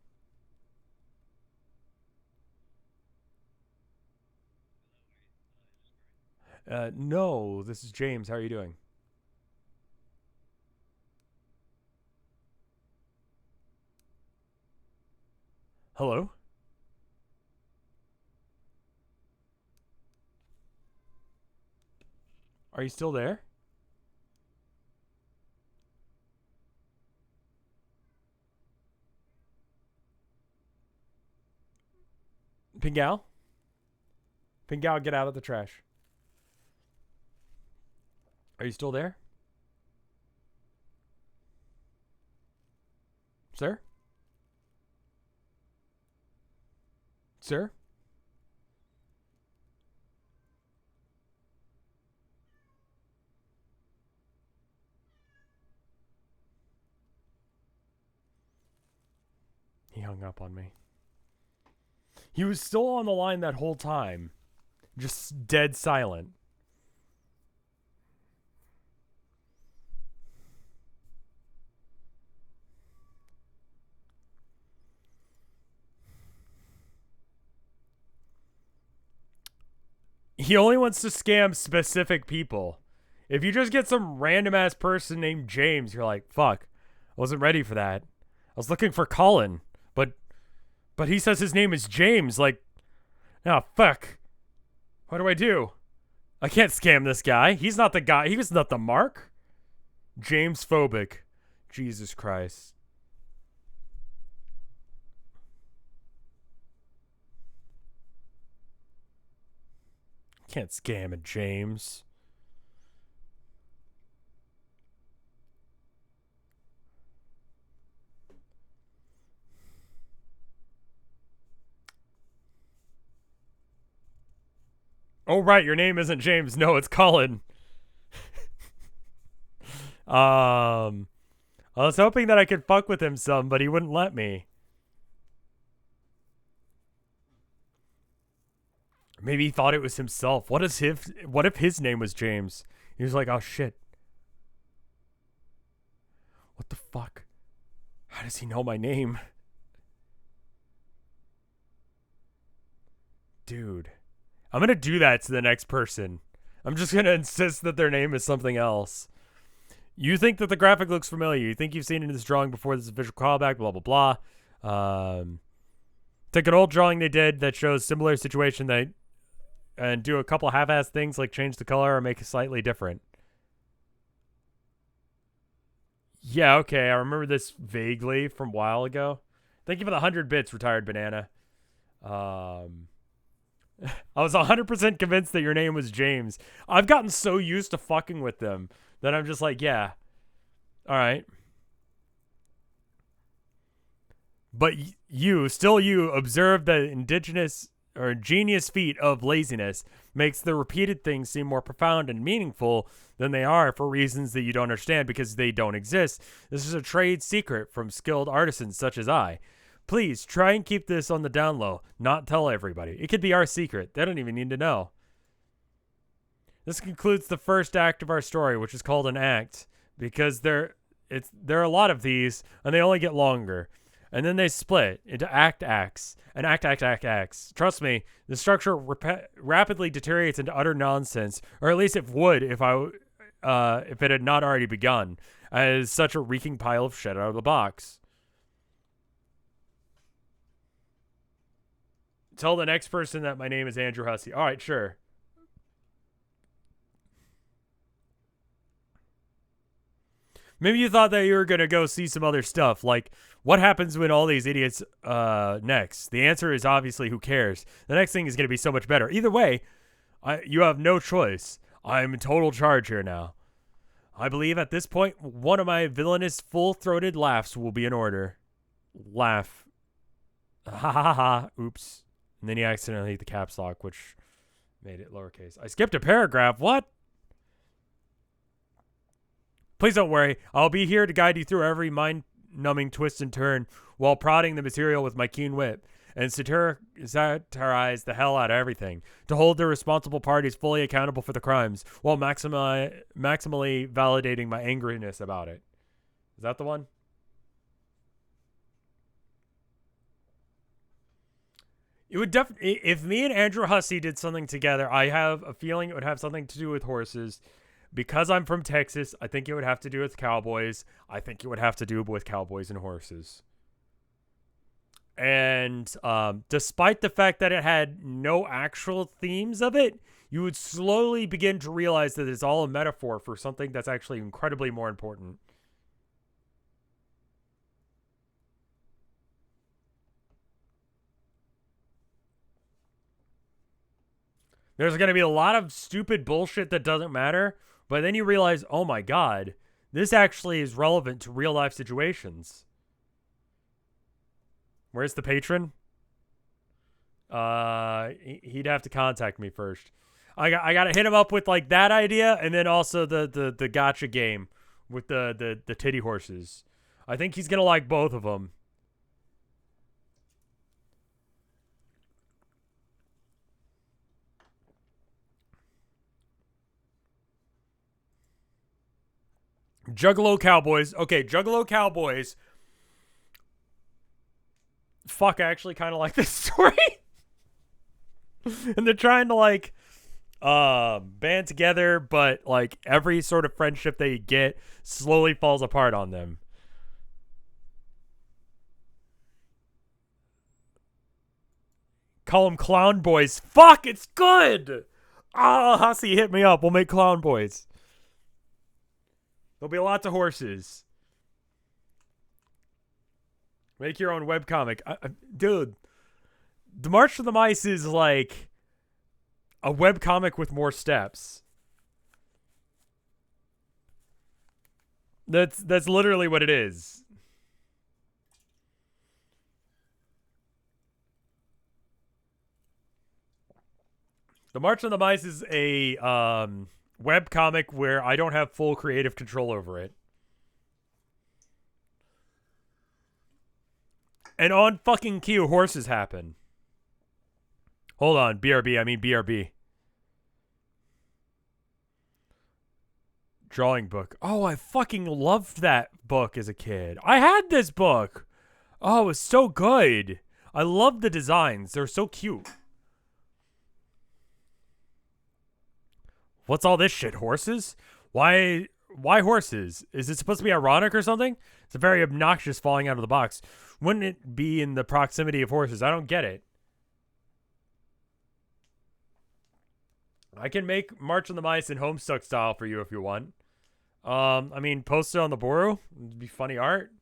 No, this is James. How are you doing? Hello? Are you still there? Pingal? Pingal, get out of the trash. Are you still there? Sir? Sir? He hung up on me. He was still on the line that whole time. Just dead silent. He only wants to scam specific people. If you just get some random ass person named James, you're like, fuck, I wasn't ready for that. I was looking for Colin, but he says his name is James. Like, oh fuck, what do I do? I can't scam this guy. He's not the guy. He was not the mark. James phobic. Jesus Christ. Can't scam a James. Oh, right. Your name isn't James. No, it's Colin. I was hoping that I could fuck with him some, but he wouldn't let me. Maybe he thought it was himself. What if his name was James? He was like, oh shit. What the fuck? How does he know my name? Dude. I'm going to do that to the next person. I'm just going to insist that their name is something else. You think that the graphic looks familiar. You think you've seen it in this drawing before. This is a visual callback, blah, blah, blah. Take an old drawing they did that shows similar situation and do a couple half-assed things like change the color or make it slightly different. Yeah, okay, I remember this vaguely from a while ago. Thank you for the 100 bits, Retired Banana. I was 100% convinced that your name was James. I've gotten so used to fucking with them that I'm just like, yeah. All right. But still you, observe the indigenous or ingenious feat of laziness makes the repeated things seem more profound and meaningful than they are for reasons that you don't understand because they don't exist. This is a trade secret from skilled artisans such as I. Please try and keep this on the down low, not tell everybody. It could be our secret. They don't even need to know. This concludes the first act of our story, which is called an act, because there are a lot of these, and they only get longer. And then they split into acts, and acts. Trust me, the structure rapidly deteriorates into utter nonsense, or at least it would if it had not already begun, as such a reeking pile of shit out of the box. Tell the next person that my name is Andrew Hussey. All right, sure. Maybe you thought that you were going to go see some other stuff, like what happens when all these idiots next? The answer is obviously who cares. The next thing is going to be so much better. Either way, you have no choice. I'm in total charge here now. I believe at this point, one of my villainous full-throated laughs will be in order. Laugh. Ha ha ha. Oops. And then he accidentally hit the caps lock, which made it lowercase. I skipped a paragraph. What? Please don't worry. I'll be here to guide you through every mind-numbing twist and turn while prodding the material with my keen wit and satirize the hell out of everything to hold the responsible parties fully accountable for the crimes while maximally validating my angriness about it. Is that the one? It would definitely, if me and Andrew Hussey did something together, I have a feeling it would have something to do with horses. Because I'm from Texas, I think it would have to do with cowboys. I think it would have to do with cowboys and horses. And despite the fact that it had no actual themes of it, you would slowly begin to realize that it's all a metaphor for something that's actually incredibly more important. There's going to be a lot of stupid bullshit that doesn't matter, but then you realize, oh my god, this actually is relevant to real life situations. Where's the patron? He'd have to contact me first. I got to hit him up with like that idea, and then also the gotcha game with the titty horses. I think he's going to like both of them. Juggalo Cowboys. Okay, Juggalo Cowboys. Fuck, I actually kind of like this story. And they're trying to, like, band together, but, like, every sort of friendship they get slowly falls apart on them. Call them Clown Boys. Fuck, it's good! Oh, Hussey, hit me up. We'll make Clown Boys. There'll be lots of horses. Make your own webcomic. Dude, The March of the Mice is like a webcomic with more steps. That's literally what it is. The March of the Mice is a webcomic where I don't have full creative control over it. And on fucking cue, horses happen. Hold on, BRB, I mean BRB. Drawing book. Oh, I fucking loved that book as a kid. I had this book. Oh, it was so good. I loved the designs. They're so cute. What's all this shit? Horses? Why horses? Is it supposed to be ironic or something? It's a very obnoxious falling out of the box. Wouldn't it be in the proximity of horses? I don't get it. I can make March on the Mice in Homestuck style for you if you want. I mean, post it on the Boru. It'd be funny art.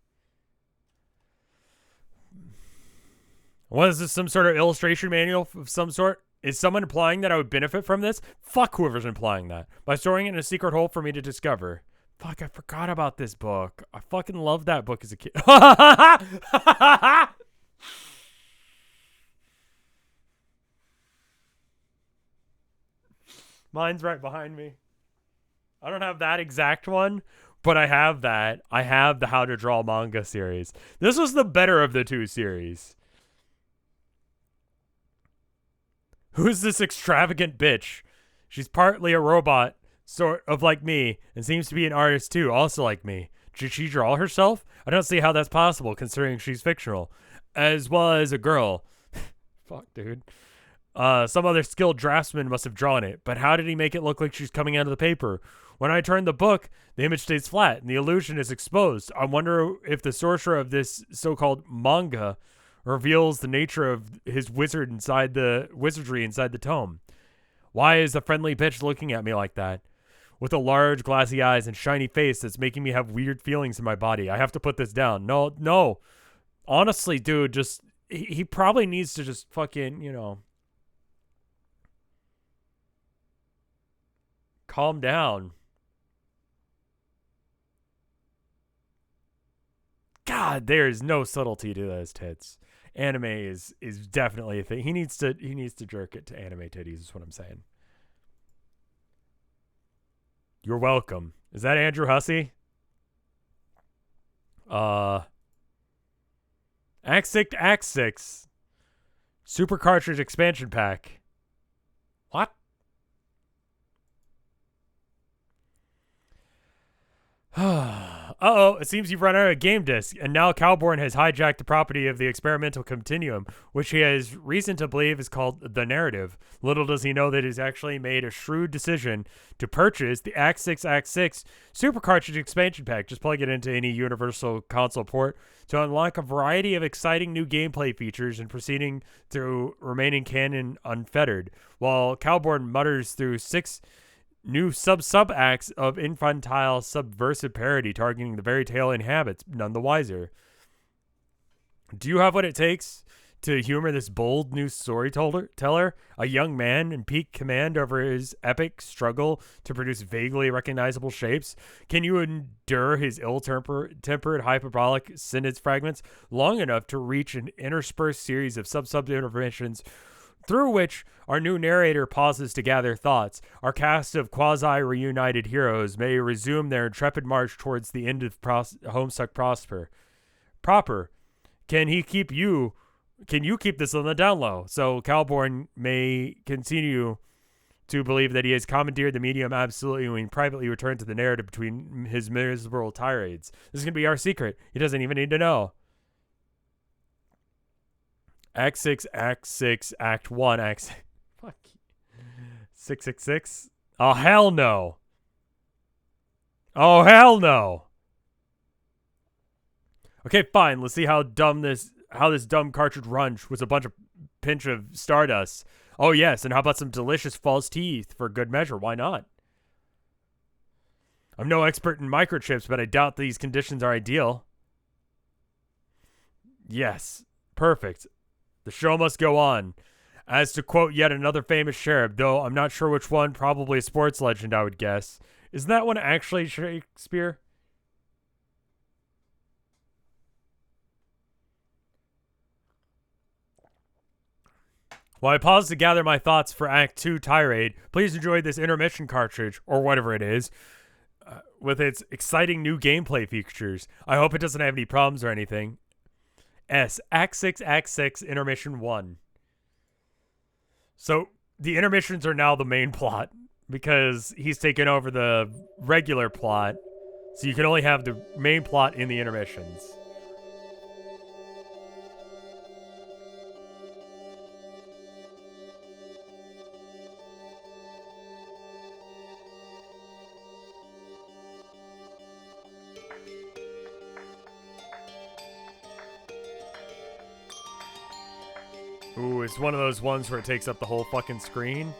What is this, some sort of illustration manual of some sort? Is someone implying that I would benefit from this? Fuck whoever's implying that. By storing it in a secret hole for me to discover. Fuck, I forgot about this book. I fucking loved that book as a kid. Mine's right behind me. I don't have that exact one, but I have that. I have the How to Draw Manga series. This was the better of the two series. Who's this extravagant bitch? She's partly a robot, sort of like me, and seems to be an artist too, also like me. Did she draw herself? I don't see how that's possible, considering she's fictional. As well as a girl. Fuck, dude. Some other skilled draftsman must have drawn it, but how did he make it look like she's coming out of the paper? When I turn the book, the image stays flat, and the illusion is exposed. I wonder if the sorcerer of this so-called manga reveals the nature of his wizardry inside the tome. Why is the friendly bitch looking at me like that? With a large glassy eyes and shiny face that's making me have weird feelings in my body. I have to put this down. No. Honestly, dude, just he probably needs to just fucking, calm down. God, there's no subtlety to those tits. Anime is definitely a thing. He needs to jerk it to anime titties, is what I'm saying. You're welcome. Is that Andrew Hussey? Act 6. Super Cartridge Expansion Pack. What? Uh-oh, it seems you've run out of game disc, and now Calborn has hijacked the property of the experimental continuum, which he has reason to believe is called the narrative. Little does he know that he's actually made a shrewd decision to purchase the Act 6 Super Cartridge Expansion Pack. Just plug it into any Universal Console port to unlock a variety of exciting new gameplay features and proceeding through remaining canon unfettered, while Calborn mutters through 6 new sub-acts of infantile subversive parody targeting the very tale and habits, none the wiser. Do you have what it takes to humor this bold new storyteller, a young man in peak command over his epic struggle to produce vaguely recognizable shapes? Can you endure his ill-tempered hyperbolic sentence fragments long enough to reach an interspersed series of sub interventions through which our new narrator pauses to gather thoughts? Our cast of quasi-reunited heroes may resume their intrepid march towards the end of Homestuck proper. Can you keep this on the down low, so Calborn may continue to believe that he has commandeered the medium absolutely when privately return to the narrative between his miserable tirades? This is going to be our secret. He doesn't even need to know. Act 6, Act 1, Fuck. 666? Oh, hell no. Oh, hell no. Okay, fine. Let's see how this dumb cartridge runch was a pinch of stardust. Oh, yes, and how about some delicious false teeth for good measure? Why not? I'm no expert in microchips, but I doubt these conditions are ideal. Yes, perfect. The show must go on. As to quote yet another famous sheriff, though I'm not sure which one, probably a sports legend, I would guess. Isn't that one actually Shakespeare? While I pause to gather my thoughts for Act 2 tirade, please enjoy this intermission cartridge, or whatever it is, with its exciting new gameplay features. I hope it doesn't have any problems or anything. Act 6, Intermission 1. So, the intermissions are now the main plot, because he's taken over the regular plot, so you can only have the main plot in the intermissions. Ooh, it's one of those ones where it takes up the whole fucking screen.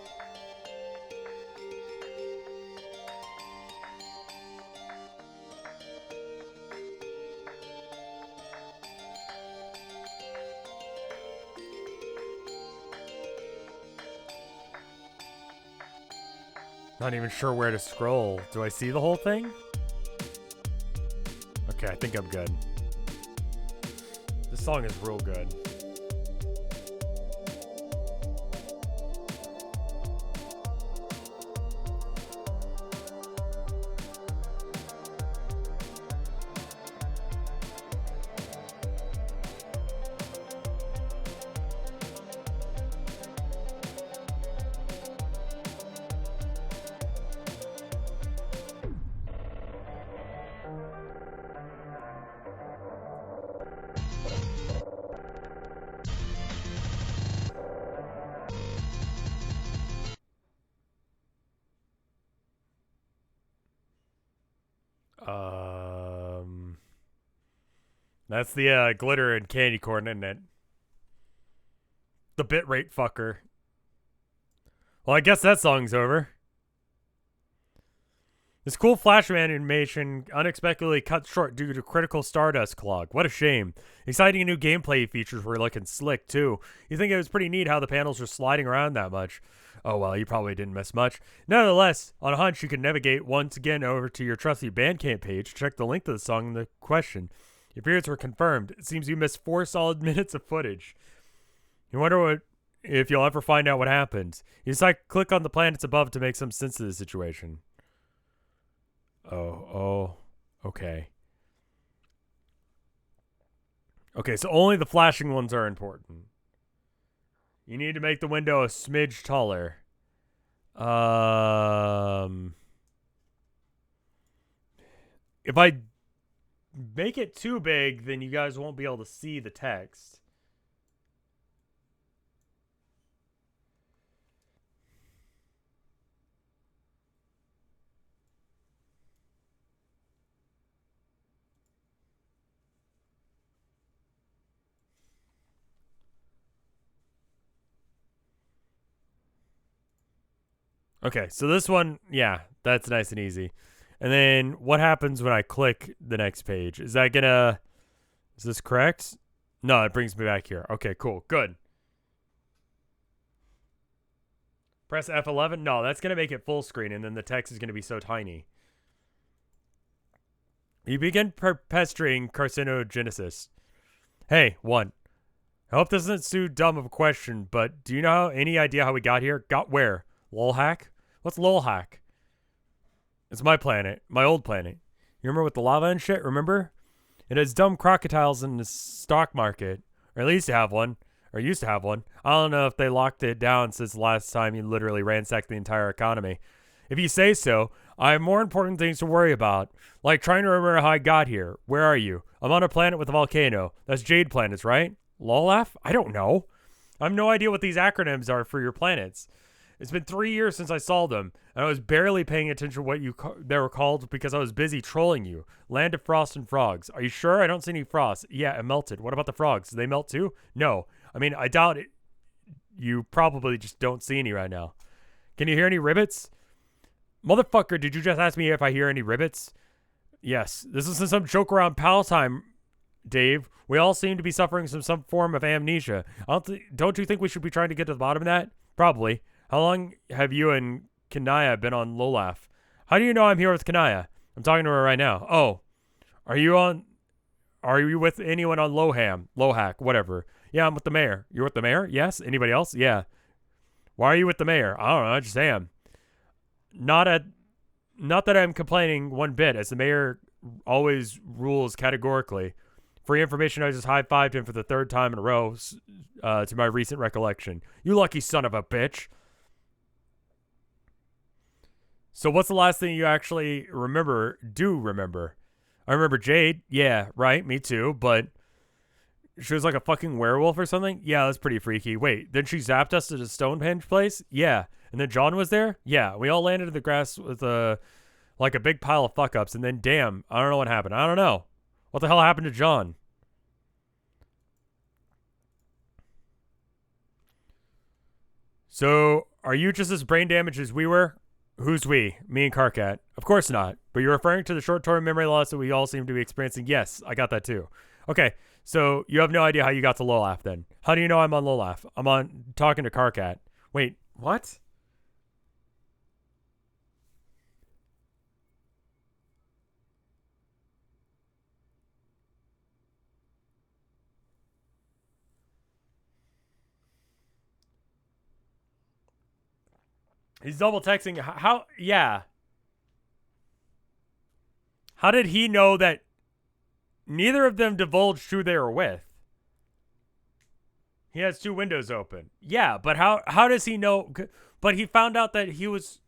Not even sure where to scroll. Do I see the whole thing? Okay, I think I'm good. This song is real good. That's the glitter and candy corn, isn't it? The bitrate fucker. Well, I guess that song's over. This cool flash animation unexpectedly cut short due to critical Stardust clog. What a shame. Exciting new gameplay features were looking slick, too. You think it was pretty neat how the panels were sliding around that much. Oh, well, you probably didn't miss much. Nonetheless, on a hunch, you can navigate once again over to your trusty Bandcamp page to check the link to the song in the question. Your periods were confirmed. It seems you missed 4 solid minutes of footage. You wonder if you'll ever find out what happened. You decide to click on the planets above to make some sense of the situation. Oh, okay. Okay, so only the flashing ones are important. You need to make the window a smidge taller. If I make it too big, then you guys won't be able to see the text. Okay, so this one, yeah, that's nice and easy. And then what happens when I click the next page? Is that gonna... Is this correct? No, it brings me back here. Okay, cool. Good. Press F11? No, that's gonna make it full screen, and then the text is gonna be so tiny. You begin perpetrating carcinogenesis. Hey, 1. I hope this isn't too dumb of a question, but do you know any idea how we got here? Got where? Lolhack? What's Lolhack? It's my planet. My old planet. You remember with the lava and shit, remember? It has dumb crocodiles in the stock market. Or at least to have one. Or used to have one. I don't know if they locked it down since the last time you literally ransacked the entire economy. If you say so, I have more important things to worry about. Like trying to remember how I got here. Where are you? I'm on a planet with a volcano. That's Jade Planets, right? Lolaf? I don't know. I have no idea what these acronyms are for your planets. It's been 3 years since I saw them, and I was barely paying attention to what they were called because I was busy trolling you. Land of Frost and Frogs. Are you sure? I don't see any frost. Yeah, it melted. What about the frogs? Do they melt too? No. I mean, I doubt it. You probably just don't see any right now. Can you hear any ribbits? Motherfucker, did you just ask me if I hear any ribbits? Yes. This isn't some joke around pal time, Dave. We all seem to be suffering from some form of amnesia. Don't you think we should be trying to get to the bottom of that? Probably. How long have you and Kanaya been on Lolaf? How do you know I'm here with Kanaya? I'm talking to her right now. Oh. Are you with anyone on Lohak, whatever. Yeah, I'm with the mayor. You're with the mayor? Yes. Anybody else? Yeah. Why are you with the mayor? I don't know, I just am. Not that I'm complaining one bit, as the mayor always rules categorically. For your information, I just high-fived him for the 3rd time in a row, to my recent recollection. You lucky son of a bitch. So what's the last thing you actually remember? I remember Jade. Yeah, right, me too, but she was like a fucking werewolf or something? Yeah, that's pretty freaky. Wait, then she zapped us to the Stonehenge place? Yeah. And then John was there? Yeah. We all landed in the grass with like a big pile of fuck-ups, and then damn, I don't know what happened. I don't know. What the hell happened to John? So, are you just as brain damaged as we were? Who's we? Me and Karkat. Of course not. But you're referring to the short-term memory loss that we all seem to be experiencing. Yes, I got that too. Okay, so you have no idea how you got to Lolaf then. How do you know I'm on Lolaf? I'm on talking to Karkat. Wait, what? He's double texting. How? Yeah. How did he know that neither of them divulged who they were with? He has two windows open. Yeah, but how does he know? But he found out that he was.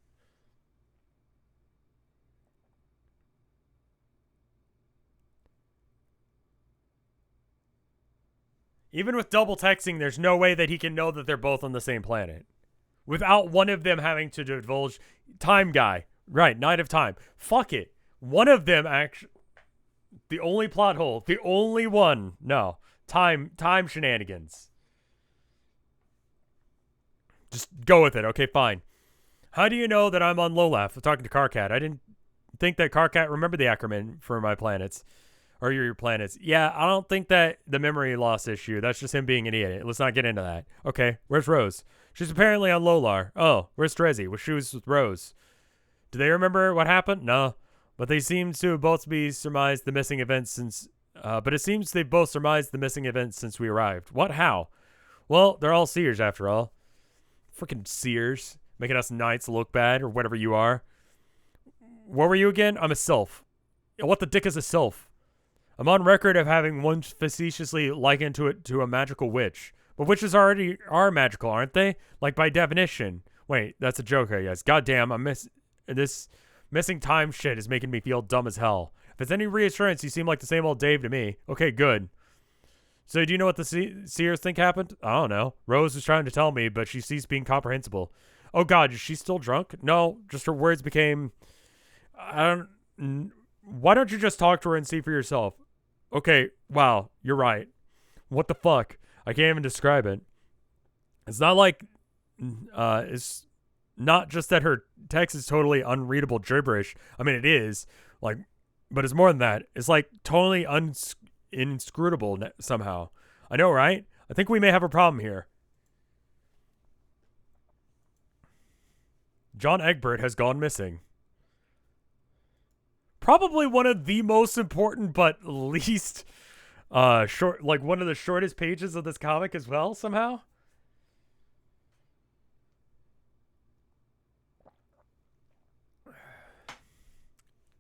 Even with double texting, there's no way that he can know that they're both on the same planet without one of them having to divulge. Time guy. Right, Night of Time. Fuck it. One of them actually. The only plot hole. The only one. No. Time shenanigans. Just go with it. Okay, fine. How do you know that I'm on Lolaf? I'm talking to Karkat. I didn't think that Karkat remembered the acronym for my planets. Or your planets. Yeah, I don't think that the memory loss issue. That's just him being an idiot. Let's not get into that. Okay, where's Rose? She's apparently on Lolar. Oh, where's Strezzy? Well, she was with Rose. Do they remember what happened? No. But they seem to both be surmised the missing events since... but it seems they've both surmised the missing events since we arrived. What? How? Well, they're all seers after all. Freaking seers. Making us knights look bad or whatever you are. What were you again? I'm a sylph. What the dick is a sylph? I'm on record of having once facetiously likened to a magical witch. But witches already are magical, aren't they? Like by definition. Wait, that's a joke, I guess. Goddamn, this missing time shit is making me feel dumb as hell. If it's any reassurance, you seem like the same old Dave to me. Okay, good. So do you know what the seers think happened? I don't know. Rose was trying to tell me, but she ceased being comprehensible. Oh god, is she still drunk? No, just her words became... Why don't you just talk to her and see for yourself? Okay, wow, you're right. What the fuck? I can't even describe it. It's not like... it's not just that her text is totally unreadable gibberish. I mean, it is. Like, but it's more than that. It's like totally inscrutable somehow. I know, right? I think we may have a problem here. John Egbert has gone missing. Probably one of the most important but least short, like one of the shortest pages of this comic as well, somehow.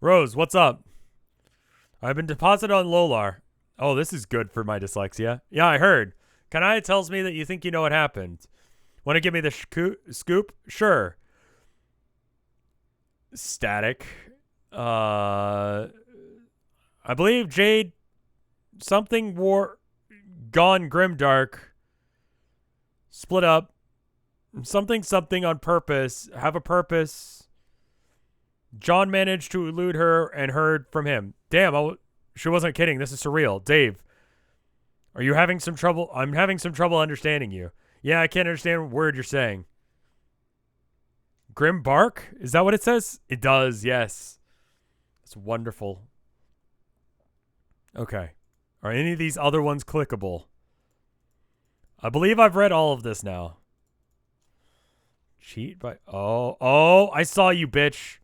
Rose, what's up? I've been deposited on Lolar. Oh, this is good for my dyslexia. Yeah, I heard. Kanaya tells me that you think you know what happened. Want to give me the scoop? Sure. Static. I believe Jade something gone grimdark. Split up. Something on purpose. Have a purpose. John managed to elude her and heard from him. Damn, she wasn't kidding. This is surreal. Dave, are you having some trouble? I'm having some trouble understanding you. Yeah, I can't understand what word you're saying. Grim bark? Is that what it says? It does, yes. It's wonderful. Okay. Are any of these other ones clickable? I believe I've read all of this now. Cheat by... Oh, I saw you, bitch.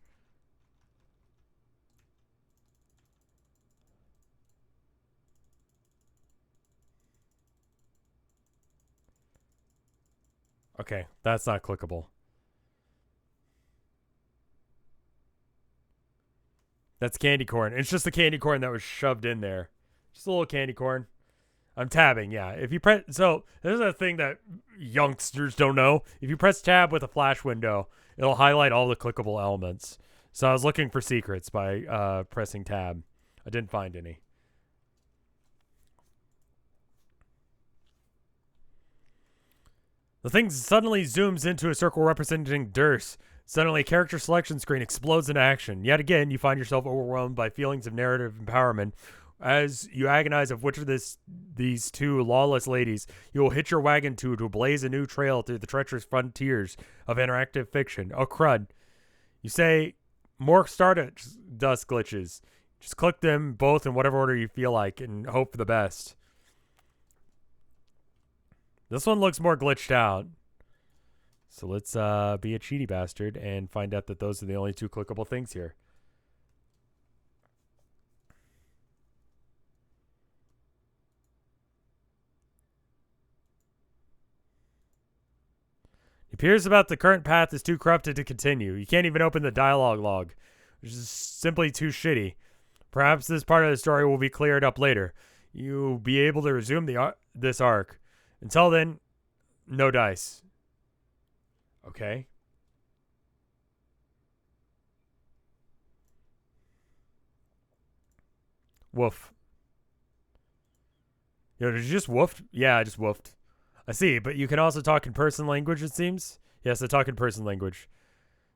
Okay, that's not clickable. That's candy corn. It's just the candy corn that was shoved in there. Just a little candy corn. I'm tabbing, yeah. If you press... So, this is a thing that youngsters don't know. If you press tab with a flash window, it'll highlight all the clickable elements. So I was looking for secrets by pressing tab. I didn't find any. The thing suddenly zooms into a circle representing Durst. Suddenly, a character selection screen explodes into action. Yet again, you find yourself overwhelmed by feelings of narrative empowerment As you agonize of which of these two lawless ladies you will hitch your wagon to blaze a new trail through the treacherous frontiers of interactive fiction. Oh, crud. You say more Stardust glitches. Just click them both in whatever order you feel like and hope for the best. This one looks more glitched out. So let's be a cheaty bastard and find out that those are the only two clickable things here. It appears about the current path is too corrupted to continue. You can't even open the dialogue log, which is simply too shitty. Perhaps this part of the story will be cleared up later. You'll be able to resume this arc. Until then, no dice. Okay. Woof. Yo, did you just woof? Yeah, I just woofed. I see, but you can also talk in person language, it seems? Yes, I talk in person language.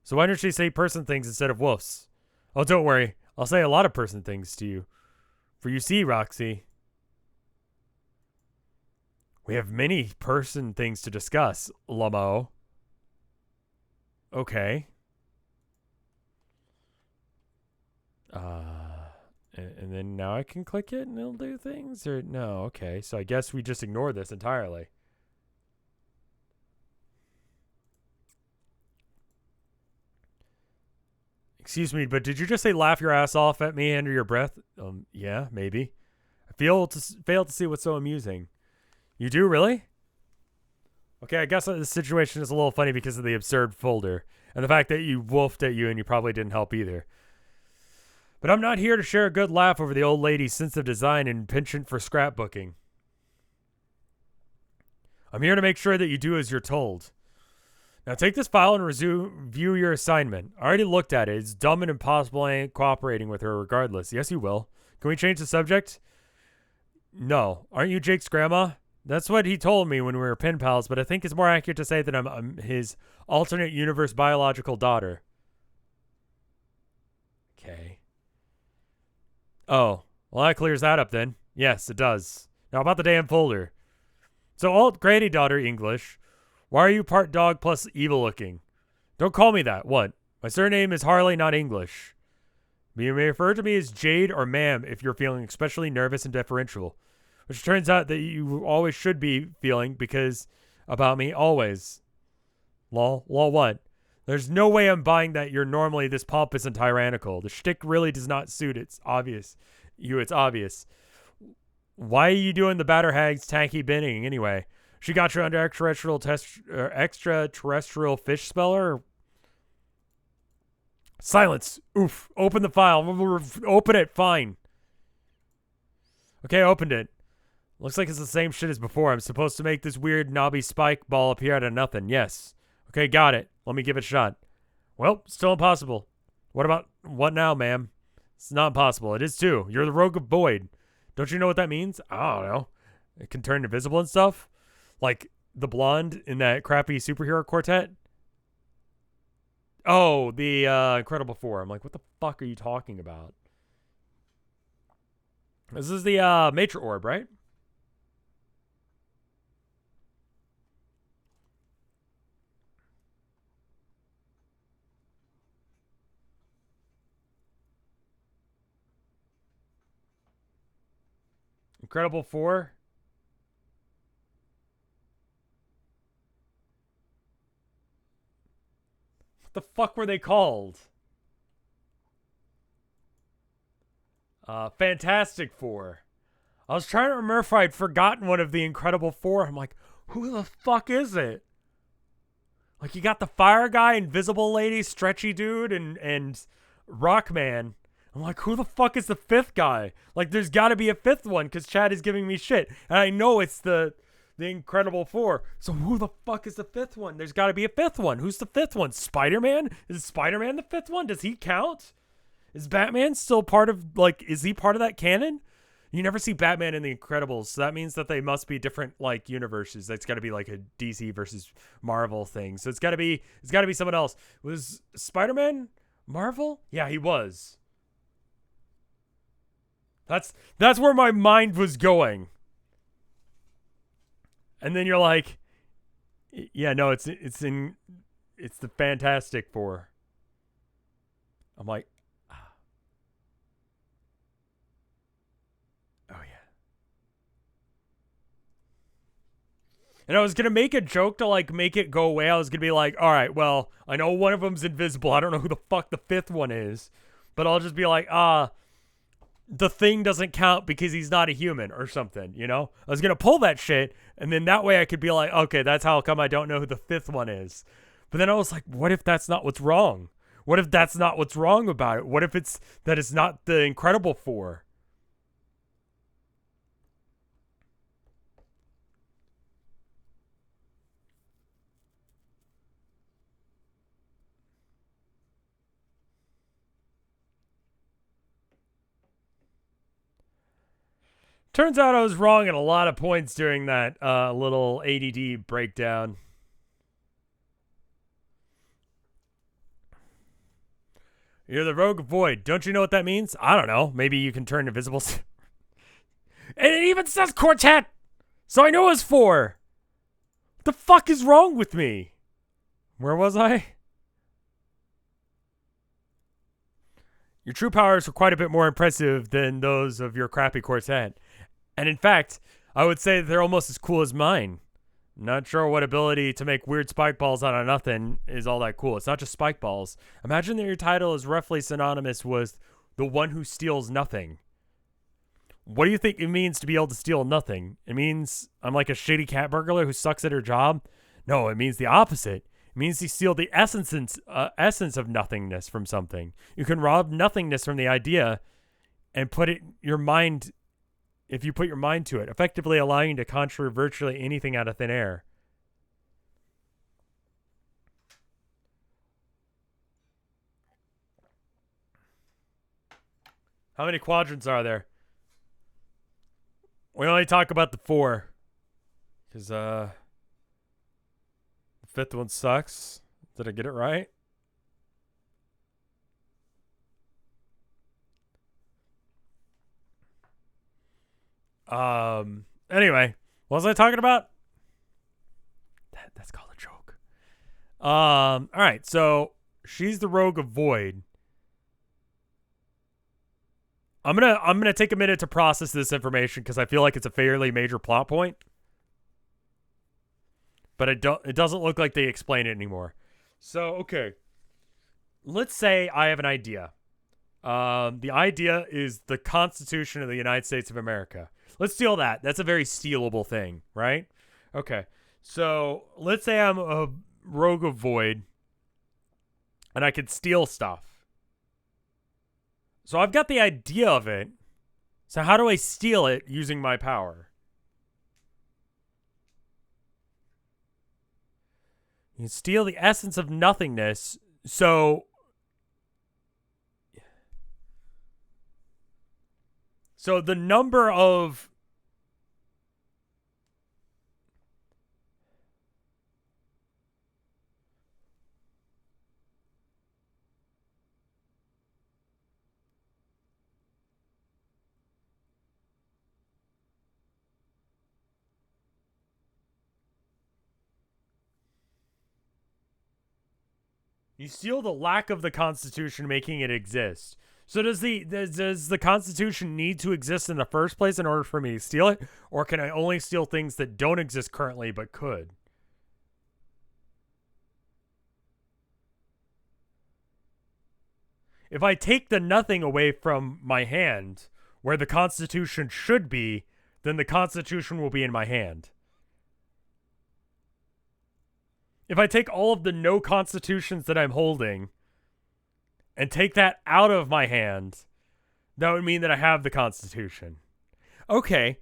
So why don't you say person things instead of woofs? Oh, don't worry. I'll say a lot of person things to you. For you see, Roxy, we have many person things to discuss, Lamo. Okay. And then now I can click it and it'll do things? Or no, okay. So I guess we just ignore this entirely. Excuse me, but did you just say laugh your ass off at me under your breath? Yeah, maybe. I fail to see what's so amusing. You do, really? Okay, I guess this situation is a little funny because of the absurd folder. And the fact that you woofed at you and you probably didn't help either. But I'm not here to share a good laugh over the old lady's sense of design and penchant for scrapbooking. I'm here to make sure that you do as you're told. Now take this file and review your assignment. I already looked at it. It's dumb and impossible. I ain't cooperating with her regardless. Yes, you will. Can we change the subject? No. Aren't you Jake's grandma? That's what he told me when we were pen pals, but I think it's more accurate to say that I'm his alternate universe biological daughter. Okay. Oh. Well, that clears that up then. Yes, it does. Now about the damn folder. So, alt granny daughter English. Why are you part dog plus evil looking? Don't call me that. What? My surname is Harley, not English. You may refer to me as Jade or ma'am if you're feeling especially nervous and deferential. Which turns out that you always should be feeling because about me, always. Lol what? There's no way I'm buying that you're normally this pompous and tyrannical. The shtick really does not suit. It's obvious. It's obvious. Why are you doing the Batterhag's tanky binning anyway? She got you under extraterrestrial fish speller? Silence. Oof. Open the file. Open it. Fine. Okay, I opened it. Looks like it's the same shit as before. I'm supposed to make this weird knobby spike ball appear out of nothing. Yes. Okay, got it. Let me give it a shot. Well, still impossible. What now, ma'am? It's not impossible. It is too. You're the rogue void. Don't you know what that means? I don't know. It can turn invisible and stuff? Like the blonde in that crappy superhero quartet? Oh, the Incredible Four. I'm like, what the fuck are you talking about? This is the Matrix Orb, right? Incredible Four. What the fuck were they called? Fantastic Four. I was trying to remember if I'd forgotten one of the Incredible Four. I'm like, who the fuck is it? Like, you got the fire guy, invisible lady, stretchy dude, and Rockman. I'm like, who the fuck is the fifth guy? Like, there's got to be a fifth one because Chad is giving me shit. And I know it's the Incredible Four. So who the fuck is the fifth one? There's got to be a fifth one. Who's the fifth one? Spider-Man? Is Spider-Man the fifth one? Does he count? Is Batman still part of, like, is he part of that canon? You never see Batman in the Incredibles, so that means that they must be different, like, universes. That's got to be like a DC versus Marvel thing. So it's got to be someone else. Was Spider-Man Marvel? Yeah, he was. That's where my mind was going. And then you're like, yeah, no, it's the Fantastic Four. I'm like, oh yeah. And I was gonna make a joke to like make it go away. I was gonna be like, all right, well, I know one of them's invisible. I don't know who the fuck the fifth one is, but I'll just be like, the Thing doesn't count because he's not a human or something, you know? I was gonna pull that shit, and then that way I could be like, okay, that's how come I don't know who the fifth one is. But then I was like, what if that's not what's wrong? What if that's not what's wrong about it? What if it's not the Incredible Four? Turns out I was wrong at a lot of points during that little ADD breakdown. You're the Rogue Void. Don't you know what that means? I don't know. Maybe you can turn invisible. And it even says quartet! So I know it was 4. What the fuck is wrong with me? Where was I? Your true powers are quite a bit more impressive than those of your crappy quartet. And in fact, I would say they're almost as cool as mine. Not sure what ability to make weird spike balls out of nothing is all that cool. It's not just spike balls. Imagine that your title is roughly synonymous with the one who steals nothing. What do you think it means to be able to steal nothing? It means I'm like a shitty cat burglar who sucks at her job? No, it means the opposite. It means you steal the essence of nothingness from something. You can rob nothingness from the idea and put it your mind. If you put your mind to it, effectively allowing you to conjure virtually anything out of thin air. How many quadrants are there? We only talk about the 4. Because, the 5th one sucks. Did I get it right? Anyway, what was I talking about? That's called a joke. All right, so she's the Rogue of Void. I'm gonna take a minute to process this information because I feel like it's a fairly major plot point. But it doesn't look like they explain it anymore. So, okay. Let's say I have an idea. The idea is the Constitution of the United States of America. Let's steal that. That's a very stealable thing, right? Okay. So let's say I'm a Rogue of Void and I could steal stuff. So I've got the idea of it. So how do I steal it using my power? You steal the essence of nothingness. So the number of you steal the lack of the Constitution, making it exist. So does the Constitution need to exist in the first place in order for me to steal it? Or can I only steal things that don't exist currently but could? If I take the nothing away from my hand, where the Constitution should be, then the Constitution will be in my hand. If I take all of the no constitutions that I'm holding and take that out of my hand, that would mean that I have the Constitution. Okay,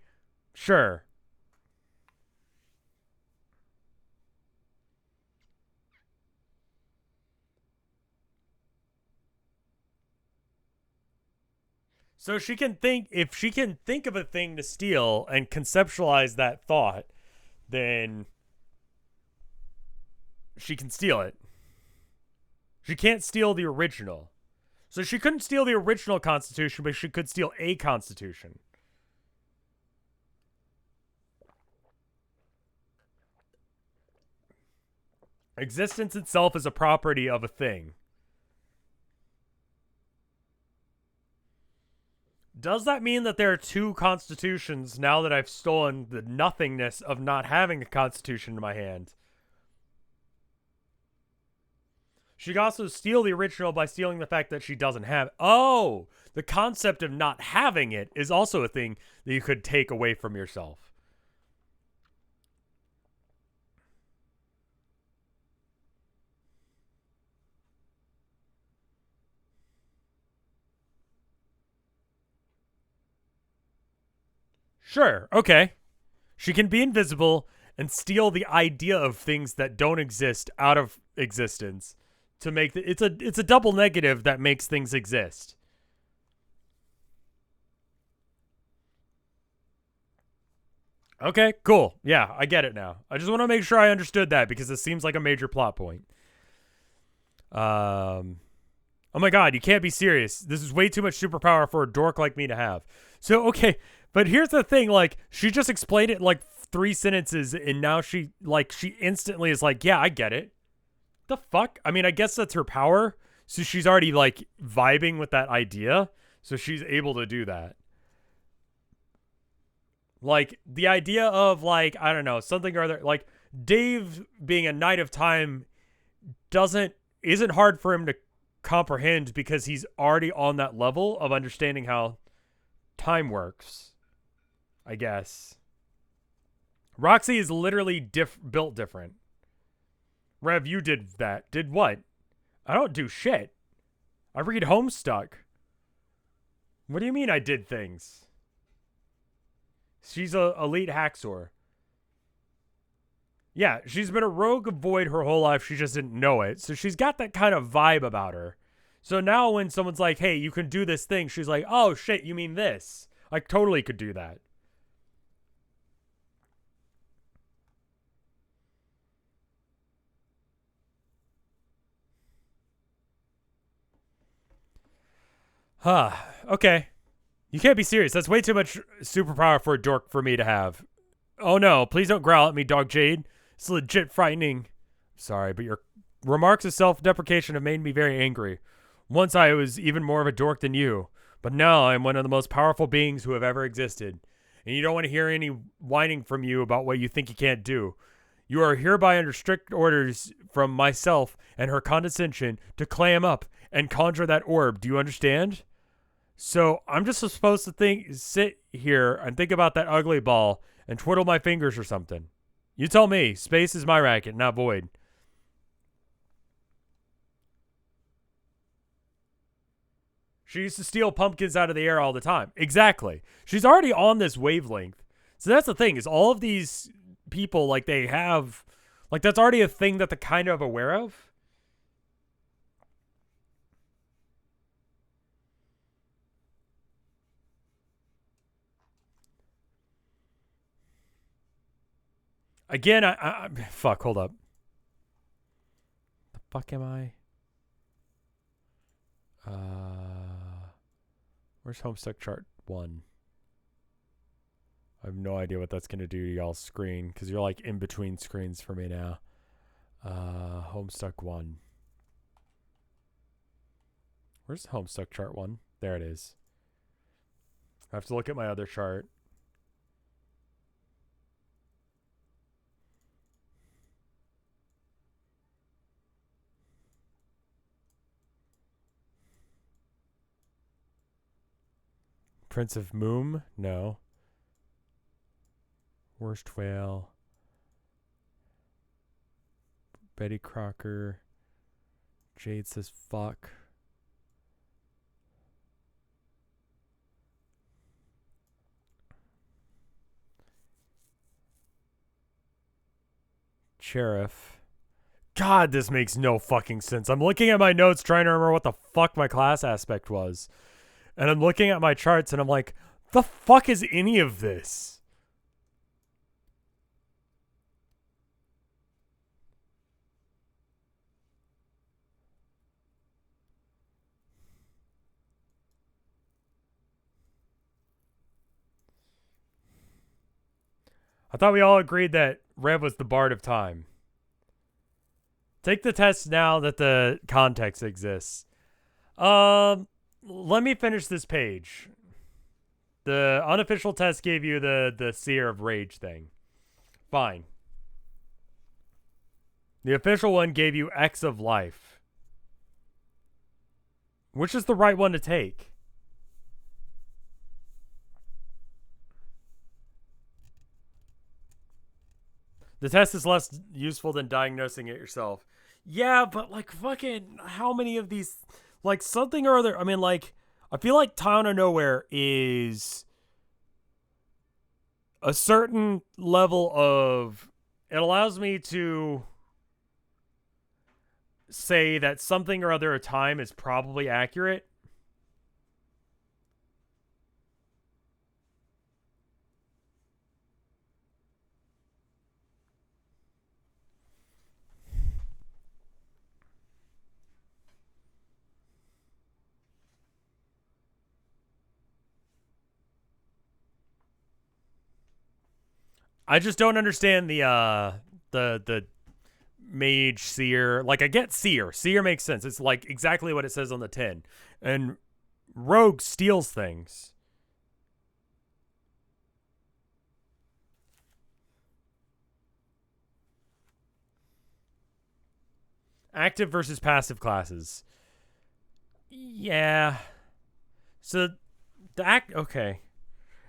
sure. So she can think, if she can think of a thing to steal and conceptualize that thought, then she can steal it. She can't steal the original. So she couldn't steal the original Constitution, but she could steal a Constitution. Existence itself is a property of a thing. Does that mean that there are two constitutions now that I've stolen the nothingness of not having a constitution in my hand? She could also steal the original by stealing the fact that she doesn't have it. Oh, the concept of not having it is also a thing that you could take away from yourself. Sure, okay. She can be invisible and steal the idea of things that don't exist out of existence to make it's a double negative that makes things exist. Okay, cool. Yeah, I get it now. I just want to make sure I understood that because it seems like a major plot point. Oh my god, you can't be serious. This is way too much superpower for a dork like me to have. So, okay, but here's the thing, like, she just explained it in like 3 sentences, and now she instantly is like, yeah, I get it. The fuck? I mean, I guess that's her power. So she's already, like, vibing with that idea. So she's able to do that. Like, the idea of, like, I don't know, something or other, like, Dave being a Knight of Time isn't hard for him to comprehend because he's already on that level of understanding how time works, I guess. Roxy is literally built different. Rev, you did that. Did what? I don't do shit. I read Homestuck. What do you mean I did things? She's a elite hacksaw. Yeah, she's been a rogue void her whole life. She just didn't know it. So she's got that kind of vibe about her. So now when someone's like, hey, you can do this thing, she's like, oh, shit, you mean this? I totally could do that. Huh. Okay. You can't be serious. That's way too much superpower for a dork for me to have. Oh no, please don't growl at me, Dog Jade. It's legit frightening. Sorry, but your remarks of self-deprecation have made me very angry. Once I was even more of a dork than you, but now I am one of the most powerful beings who have ever existed. And you don't want to hear any whining from you about what you think you can't do. You are hereby under strict orders from myself and her condescension to clam up and conjure that orb. Do you understand? So I'm just supposed to sit here and think about that ugly ball and twiddle my fingers or something. You tell me. Space is my racket, not void. She used to steal pumpkins out of the air all the time. Exactly. She's already on this wavelength. So that's the thing, is all of these people, like, they have, like, that's already a thing that they're kind of aware of. Again, fuck, hold up. The fuck am I? Where's Homestuck chart 1? I have no idea what that's going to do to y'all's screen, because you're like in between screens for me now. Homestuck 1. Where's Homestuck chart 1? There it is. I have to look at my other chart. Prince of Moom? No. Worst Whale. Betty Crocker. Jade says fuck. Sheriff. God, this makes no fucking sense. I'm looking at my notes trying to remember what the fuck my class aspect was. And I'm looking at my charts and I'm like, the fuck is any of this? I thought we all agreed that Rev was the Bard of Time. Take the test now that the context exists. Let me finish this page. The unofficial test gave you the Seer of Rage thing. Fine. The official one gave you X of Life. Which is the right one to take? The test is less useful than diagnosing it yourself. Yeah, but like fucking how many of these, like something or other, I mean like I feel like Town of Nowhere is a certain level of, it allows me to say that something or other of time is probably accurate. I just don't understand the mage seer. Like I get seer. Seer makes sense. It's like exactly what it says on the tin. And rogue steals things. Active versus passive classes. Yeah. So the okay.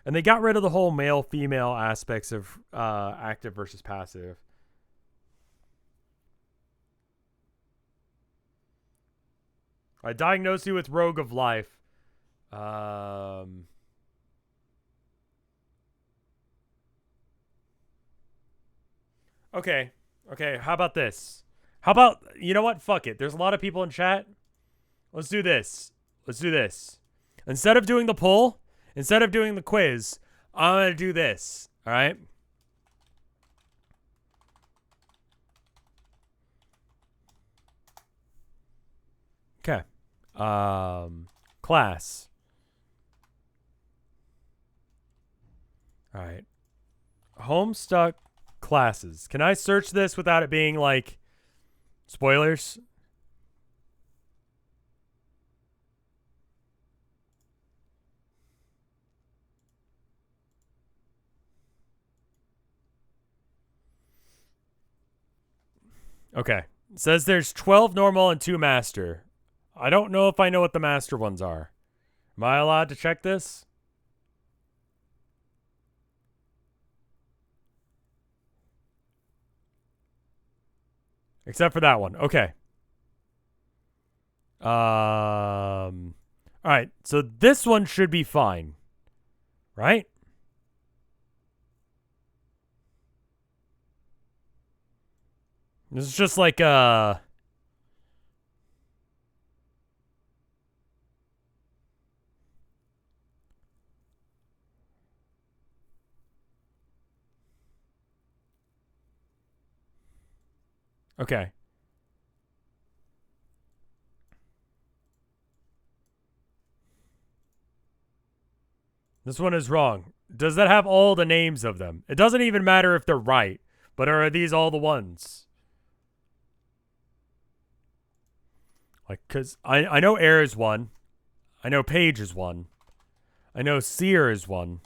And they got rid of the whole male female aspects of active versus passive. I diagnose you with Rogue of Life. Okay. Okay, how about this? How about, you know what? Fuck it. There's a lot of people in chat. Let's do this. Let's do this. Instead of doing the poll, instead of doing the quiz, I'm going to do this. All right? Okay. Class. All right. Homestuck classes. Can I search this without it being like spoilers? Okay. It says there's 12 normal and 2 master. I don't know if I know what the master ones are. Am I allowed to check this? Except for that one. Okay. All right. So this one should be fine. Right? This is just like okay. This one is wrong. Does that have all the names of them? It doesn't even matter if they're right, but are these all the ones? Like, because I know Air is one. I know Page is one. I know Seer is one.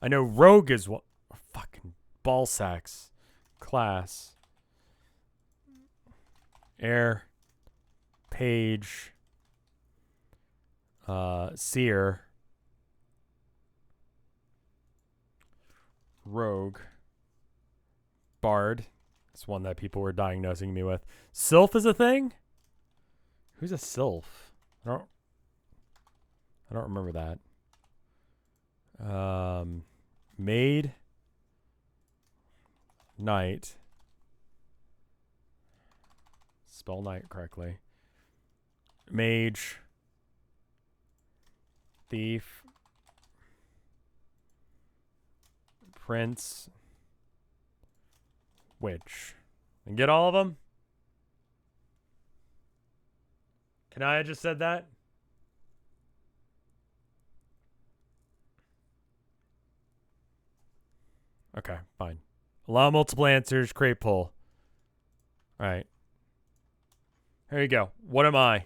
I know Rogue is one. Oh, fucking ball sacks. Class. Air. Page. Seer. Rogue. Bard. It's one that people were diagnosing me with. Sylph is a thing? Who's a Sylph? I don't remember that. Maid. Knight. Spell knight correctly. Mage. Thief. Prince. Witch. And get all of them? Can I have just said that? Okay, fine. Allow multiple answers, create poll. All right. Here you go. What am I?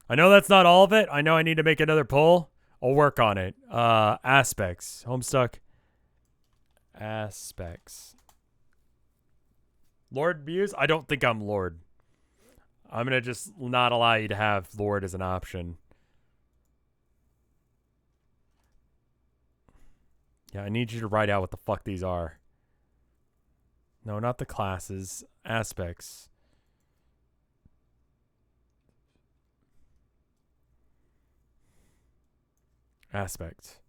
I know that's not all of it. I know I need to make another poll. I'll work on it. Aspects. Homestuck. Aspects. Lord Muse? I don't think I'm Lord. I'm going to just not allow you to have Lord as an option. Yeah, I need you to write out what the fuck these are. No, not the classes. Aspects. Aspect.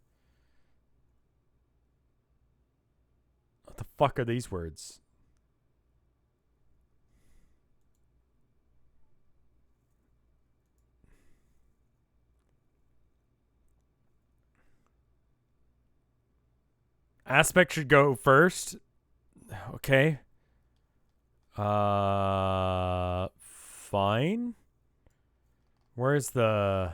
What the fuck are these words? Aspect should go first. Okay. Fine. Where's the...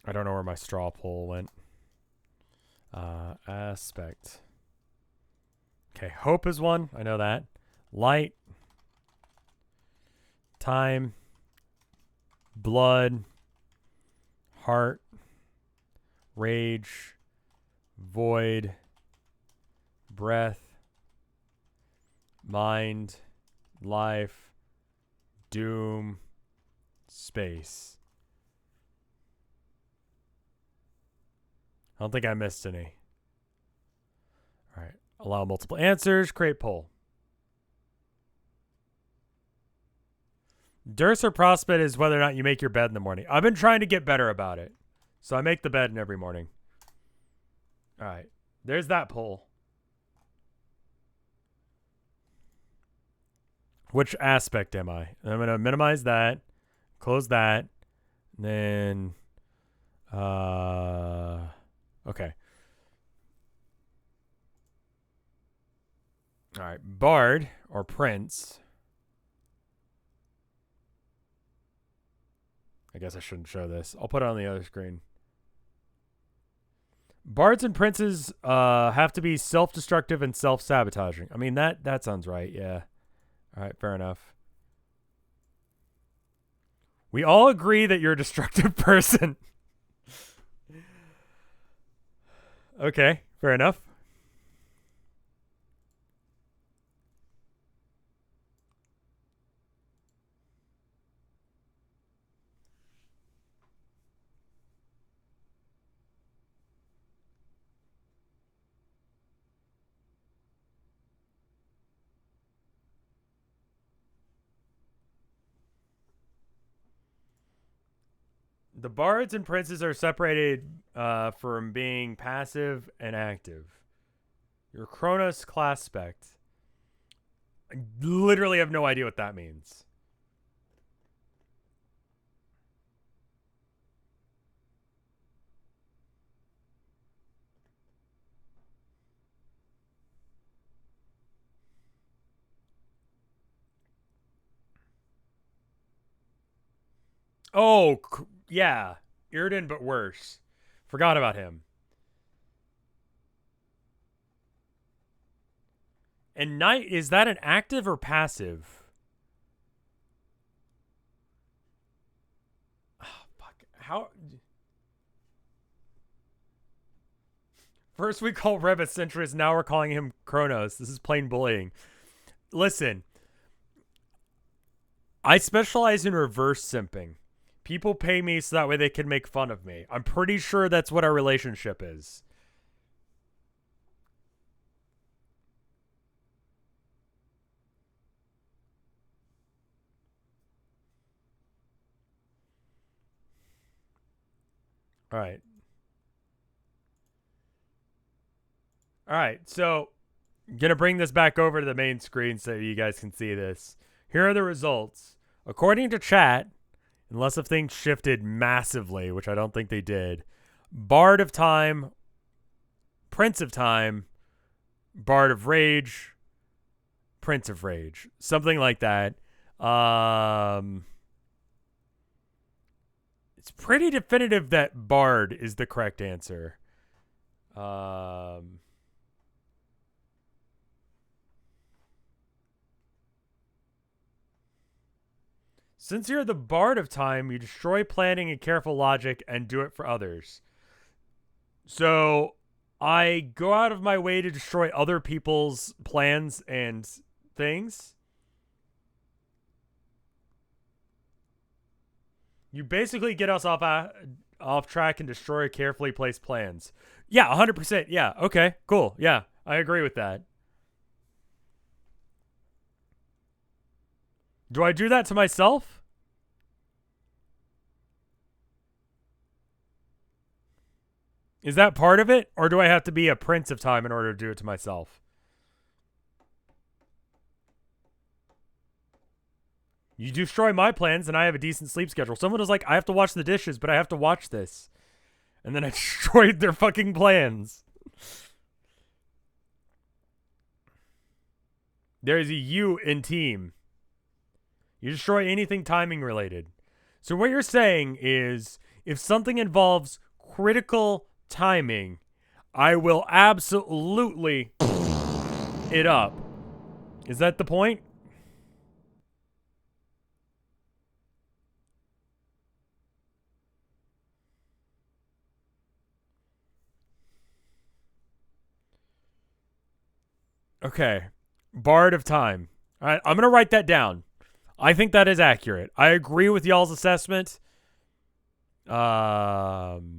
I don't know where my straw poll went. Aspect. Okay, hope is one. I know that. Light. Time. Blood. Heart. Rage. Void. Breath. Mind. Life. Doom. Space. I don't think I missed any. All right. Allow multiple answers. Create poll. Durst or prospect is whether or not you make your bed in the morning. I've been trying to get better about it. So I make the bed every morning. All right. There's that poll. Which aspect am I? I'm going to minimize that. Close that. Then... Okay. All right. Bard or Prince. I guess I shouldn't show this. I'll put it on the other screen. Bards and princes have to be self-destructive and self-sabotaging. I mean, that sounds right. Yeah. All right. Fair enough. We all agree that you're a destructive person. Okay, fair enough. The bards and princes are separated from being passive and active. Your Kronos class spec. I literally have no idea what that means. Oh, yeah. Irden, but worse. Forgot about him. And Knight, is that an active or passive? Oh, fuck. How... First we call Rev a centrist, now we're calling him Kronos. This is plain bullying. Listen. I specialize in reverse simping. People pay me so that way they can make fun of me. I'm pretty sure that's what our relationship is. All right. All right, so I'm going to bring this back over to the main screen so you guys can see this. Here are the results. According to chat, unless if things shifted massively, which I don't think they did, Bard of Time, Prince of Time, Bard of Rage, Prince of Rage. Something like that. It's pretty definitive that Bard is the correct answer. Um, Since you're the Bard of Time, you destroy planning and careful logic and do it for others. So I go out of my way to destroy other people's plans and things. You basically get us off track and destroy carefully placed plans. Yeah, 100%. Yeah. Okay. Cool. Yeah, I agree with that. Do I do that to myself? Is that part of it, or do I have to be a prince of time in order to do it to myself? You destroy my plans, and I have a decent sleep schedule. Someone was like, I have to wash the dishes, but I have to watch this. And then I destroyed their fucking plans. There's a U in team. You destroy anything timing related. So what you're saying is, if something involves critical timing, I will absolutely it up. Is that the point? Okay. Bard of Time. All right, I'm going to write that down. I think that is accurate. I agree with y'all's assessment. Bards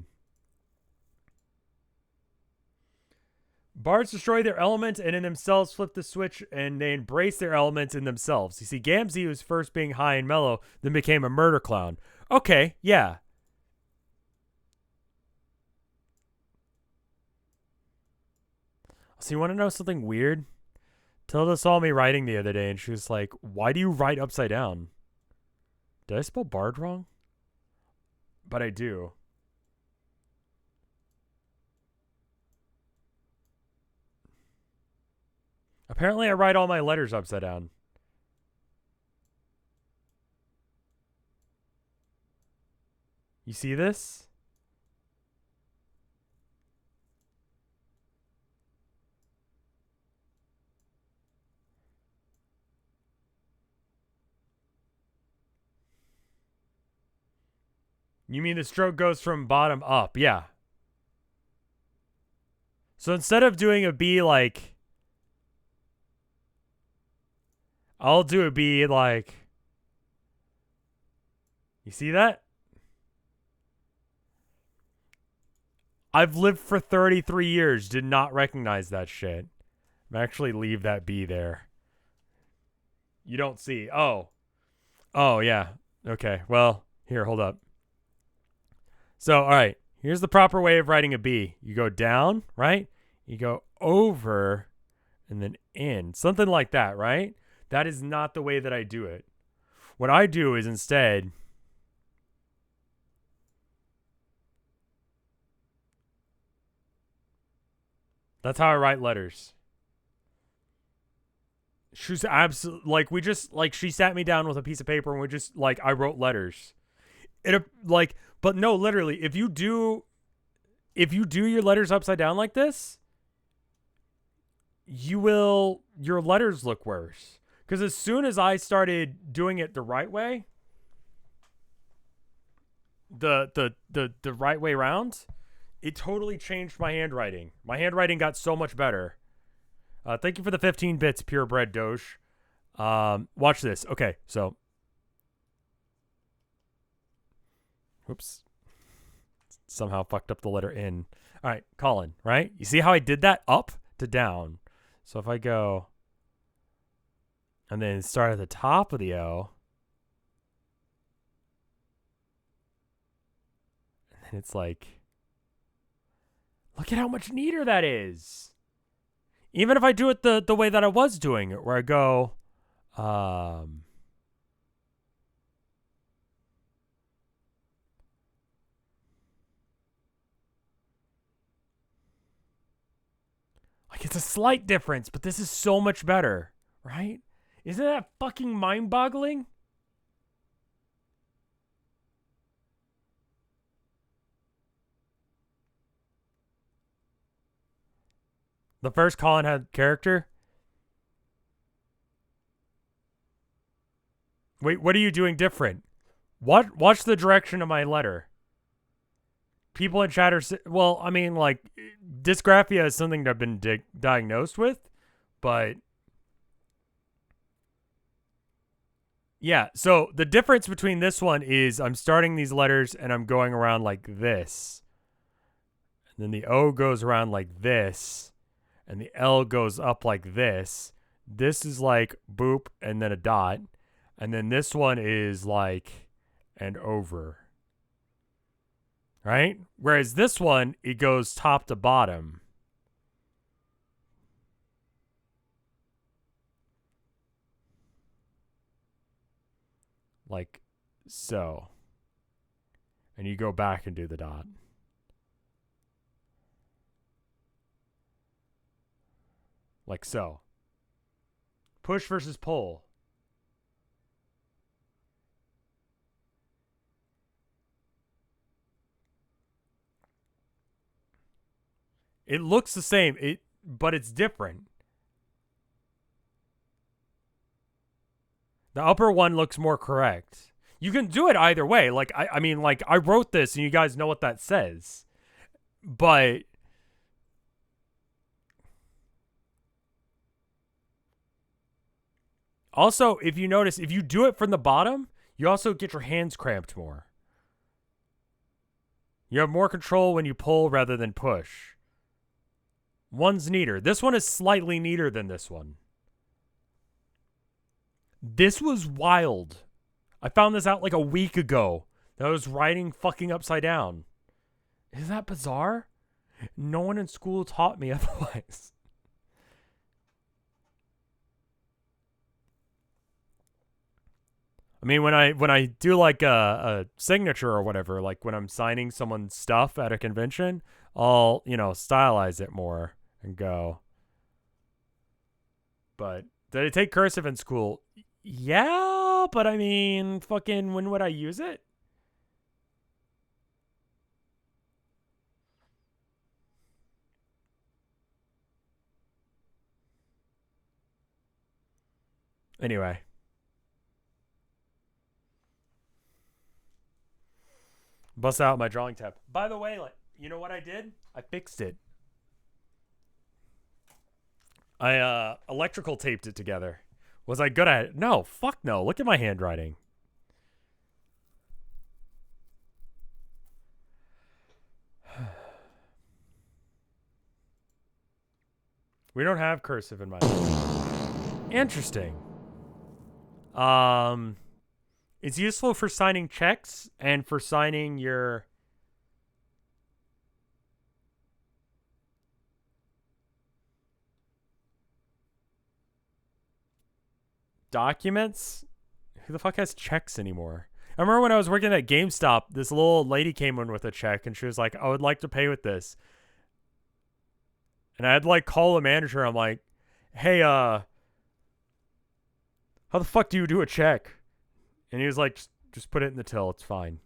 destroy their element and in themselves flip the switch, and they embrace their elements in themselves. You see, Gamzee was first being high and mellow, then became a murder clown. Okay, yeah. So you want to know something weird? Tilda saw me writing the other day, and she was like, why do you write upside down? Did I spell Bard wrong? But I do. Apparently, I write all my letters upside down. You see this? You mean the stroke goes from bottom up? Yeah. So instead of doing a B like, I'll do a B like, you see that? I've lived for 33 years, did not recognize that shit. I'm actually leave that B there. You don't see. Oh. Oh, yeah. Okay, well, here, hold up. So, all right, here's the proper way of writing a B. You go down, right? You go over and then in. Something like that, right? That is not the way that I do it. What I do is instead, that's how I write letters. She's absolutely like, we just like, she sat me down with a piece of paper and we just like, I wrote letters. It like, but no, literally, if you do your letters upside down like this, your letters look worse. Because as soon as I started doing it the right way, the right way around, it totally changed my handwriting. My handwriting got so much better. Thank you for the 15 bits, purebred Doge. Watch this. Okay, so. Oops. Somehow fucked up the letter N. All right, Colin, right? You see how I did that? Up to down. So if I go and then start at the top of the O, and then it's like, look at how much neater that is. Even if I do it the way that I was doing it, where I go, like, it's a slight difference, but this is so much better, right? Isn't that fucking mind-boggling? The first Colin had character? Wait, what are you doing different? Watch the direction of my letter. People in chat are... Well, I mean, like, dysgraphia is something that I've been diagnosed with, but... Yeah, so the difference between this one is I'm starting these letters and I'm going around like this. And then the O goes around like this. And the L goes up like this. This is like boop and then a dot. And then this one is like and over. Right? Whereas this one, it goes top to bottom. Like so. And you go back and do the dot. Like so. Push versus pull. It looks the same, but it's different. The upper one looks more correct. You can do it either way. Like, I mean, like, I wrote this and you guys know what that says. But... Also, if you notice, if you do it from the bottom, you also get your hands cramped more. You have more control when you pull rather than push. One's neater. This one is slightly neater than this one. This was wild. I found this out like a week ago. That I was writing fucking upside down. Isn't that bizarre? No one in school taught me otherwise. I mean, when I do like a signature or whatever, like when I'm signing someone's stuff at a convention, I'll, you know, stylize it more and go. But did I take cursive in school? Yeah, but I mean, fucking, when would I use it? Anyway. Bust out my drawing tab. By the way, like, you know what I did? I fixed it. I electrical taped it together. Was I good at it? No, fuck no. Look at my handwriting. We don't have cursive in my... Interesting. It's useful for signing checks and for signing your... documents? Who the fuck has checks anymore? I remember when I was working at GameStop, this little lady came in with a check and she was like, I would like to pay with this. And I had to like call the manager. I'm like, hey, how the fuck do you do a check? And he was like, just put it in the till. It's fine.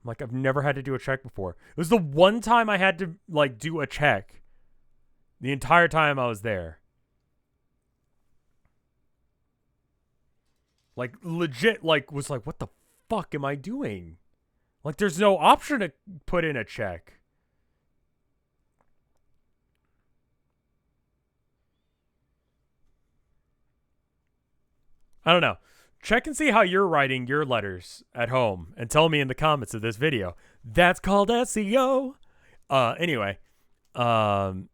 I'm like, I've never had to do a check before. It was the one time I had to like do a check the entire time I was there. Like, legit, like, was like, what the fuck am I doing? Like, there's no option to put in a check. I don't know. Check and see how you're writing your letters at home and tell me in the comments of this video. That's called SEO. Anyway. Clam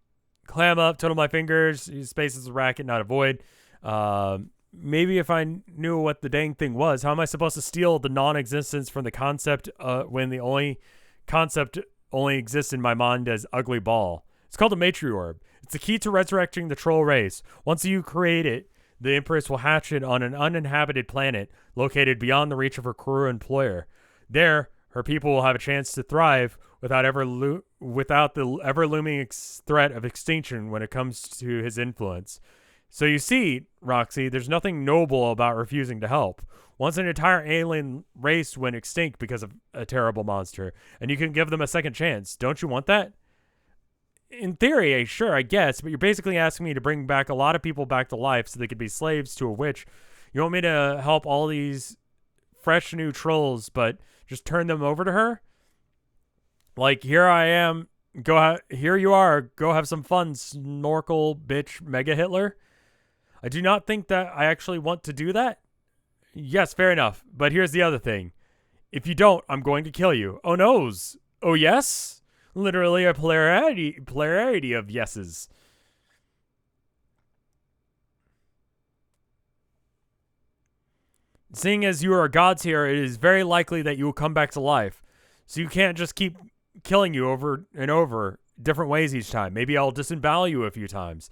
up, total my fingers, use space as a racket, not a void. Maybe if I knew what the dang thing was, how am I supposed to steal the non-existence from the concept when the only concept only exists in my mind as ugly ball? It's called a matriorb. It's the key to resurrecting the troll race. Once you create it, the Empress will hatch it on an uninhabited planet located beyond the reach of her crew and employer. There, her people will have a chance to thrive without the ever-looming threat of extinction when it comes to his influence. So you see, Roxy, there's nothing noble about refusing to help. Once an entire alien race went extinct because of a terrible monster, and you can give them a second chance. Don't you want that? In theory, sure, I guess, but you're basically asking me to bring back a lot of people back to life so they could be slaves to a witch. You want me to help all these fresh new trolls, but just turn them over to her? Like, here I am. Here you are. Go have some fun, snorkel bitch mega Hitler. I do not think that I actually want to do that. Yes, fair enough. But here's the other thing. If you don't, I'm going to kill you. Oh noes. Oh yes? Literally a plurality of yeses. Seeing as you are gods here, it is very likely that you will come back to life. So you can't just keep killing you over and over, different ways each time. Maybe I'll disembowel you a few times.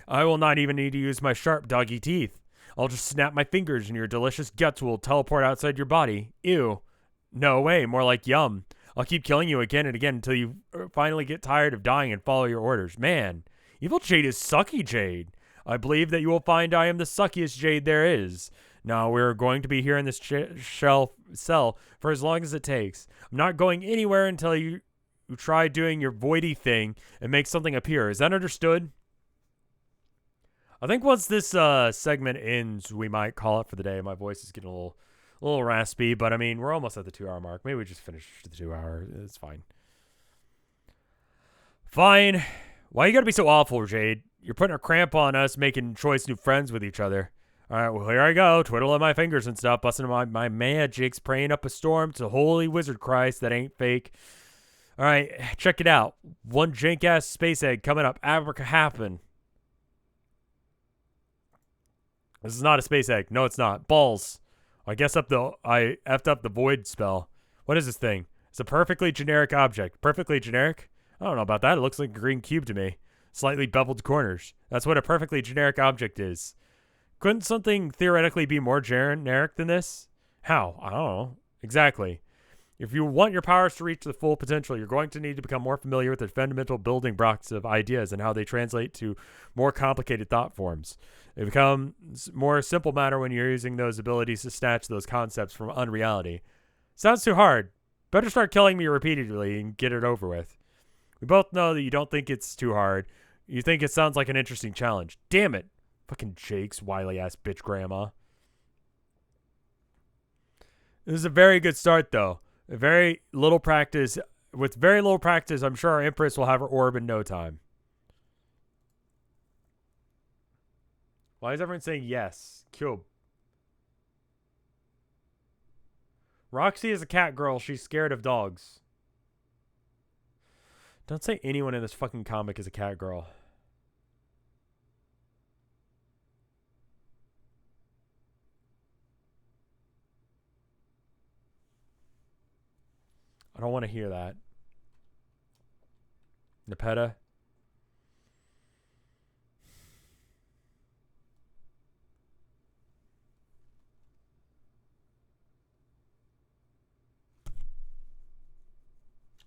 I will not even need to use my sharp doggy teeth. I'll just snap my fingers and your delicious guts will teleport outside your body. Ew. No way, more like yum. I'll keep killing you again and again until you finally get tired of dying and follow your orders. Man, evil Jade is sucky Jade. I believe that you will find I am the suckiest Jade there is. Now, we're going to be here in this cell for as long as it takes. I'm not going anywhere until you try doing your voidy thing and make something appear. Is that understood? I think once this segment ends, we might call it for the day. My voice is getting a little raspy, but I mean, we're almost at the 2 hour mark. Maybe we just finish the 2 hour. It's fine. Fine. Why you gotta be so awful, Jade? You're putting a cramp on us making choice new friends with each other. All right, well, here I go, twiddling my fingers and stuff, busting my magics, praying up a storm to holy wizard Christ that ain't fake. All right, check it out. One jank-ass space egg coming up. Abraca-happen. This is not a space egg. No, it's not. Balls. I guess I effed up the void spell. What is this thing? It's a perfectly generic object. Perfectly generic? I don't know about that. It looks like a green cube to me. Slightly beveled corners. That's what a perfectly generic object is. Couldn't something theoretically be more generic than this? How? I don't know. Exactly. If you want your powers to reach the full potential, you're going to need to become more familiar with the fundamental building blocks of ideas and how they translate to more complicated thought forms. It becomes more simple matter when you're using those abilities to snatch those concepts from unreality. Sounds too hard. Better start killing me repeatedly and get it over with. We both know that you don't think it's too hard. You think it sounds like an interesting challenge. Damn it. Fucking Jake's wily-ass bitch grandma. This is a very good start, though. With very little practice, I'm sure our Empress will have her orb in no time. Why is everyone saying yes? Cube. Roxy is a cat girl. She's scared of dogs. Don't say anyone in this fucking comic is a cat girl. I don't want to hear that. Nepeta.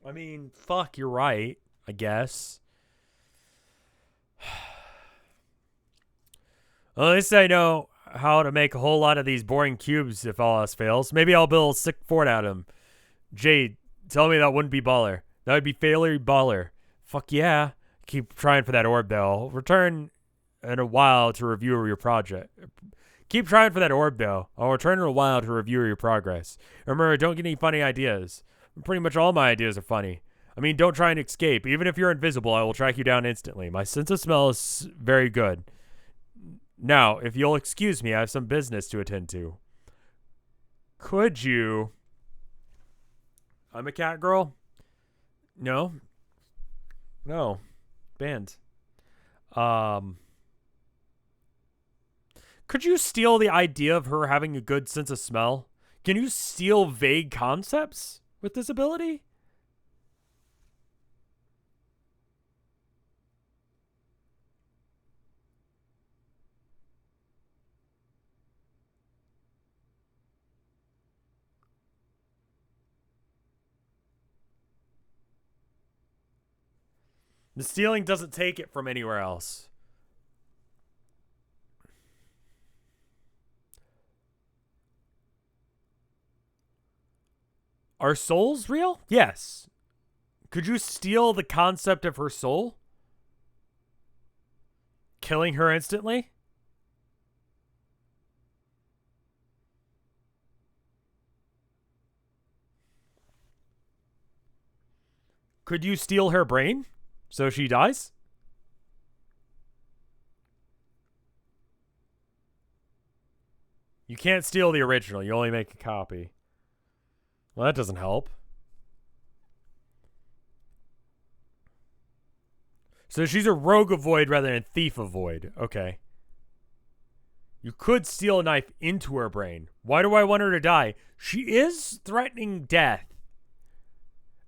I mean, fuck, you're right, I guess. Well, at least I know how to make a whole lot of these boring cubes if all else fails. Maybe I'll build a sick fort out of them. Jade, tell me that wouldn't be baller. That would be failure baller. Fuck yeah. Keep trying for that orb, though. I'll return in a while to review your project. Keep trying for that orb, though. I'll return in a while to review your progress. Remember, don't get any funny ideas. Pretty much all my ideas are funny. I mean, don't try and escape. Even if you're invisible, I will track you down instantly. My sense of smell is very good. Now, if you'll excuse me, I have some business to attend to. Could you... I'm a cat girl? No. No. Banned. Could you steal the idea of her having a good sense of smell? Can you steal vague concepts with this ability? The stealing doesn't take it from anywhere else. Are souls real? Yes. Could you steal the concept of her soul? Killing her instantly? Could you steal her brain so she dies? You can't steal the original. You only make a copy. Well, that doesn't help. So she's a rogue of void rather than a thief of void. Okay. You could steal a knife into her brain. Why do I want her to die? She is threatening death.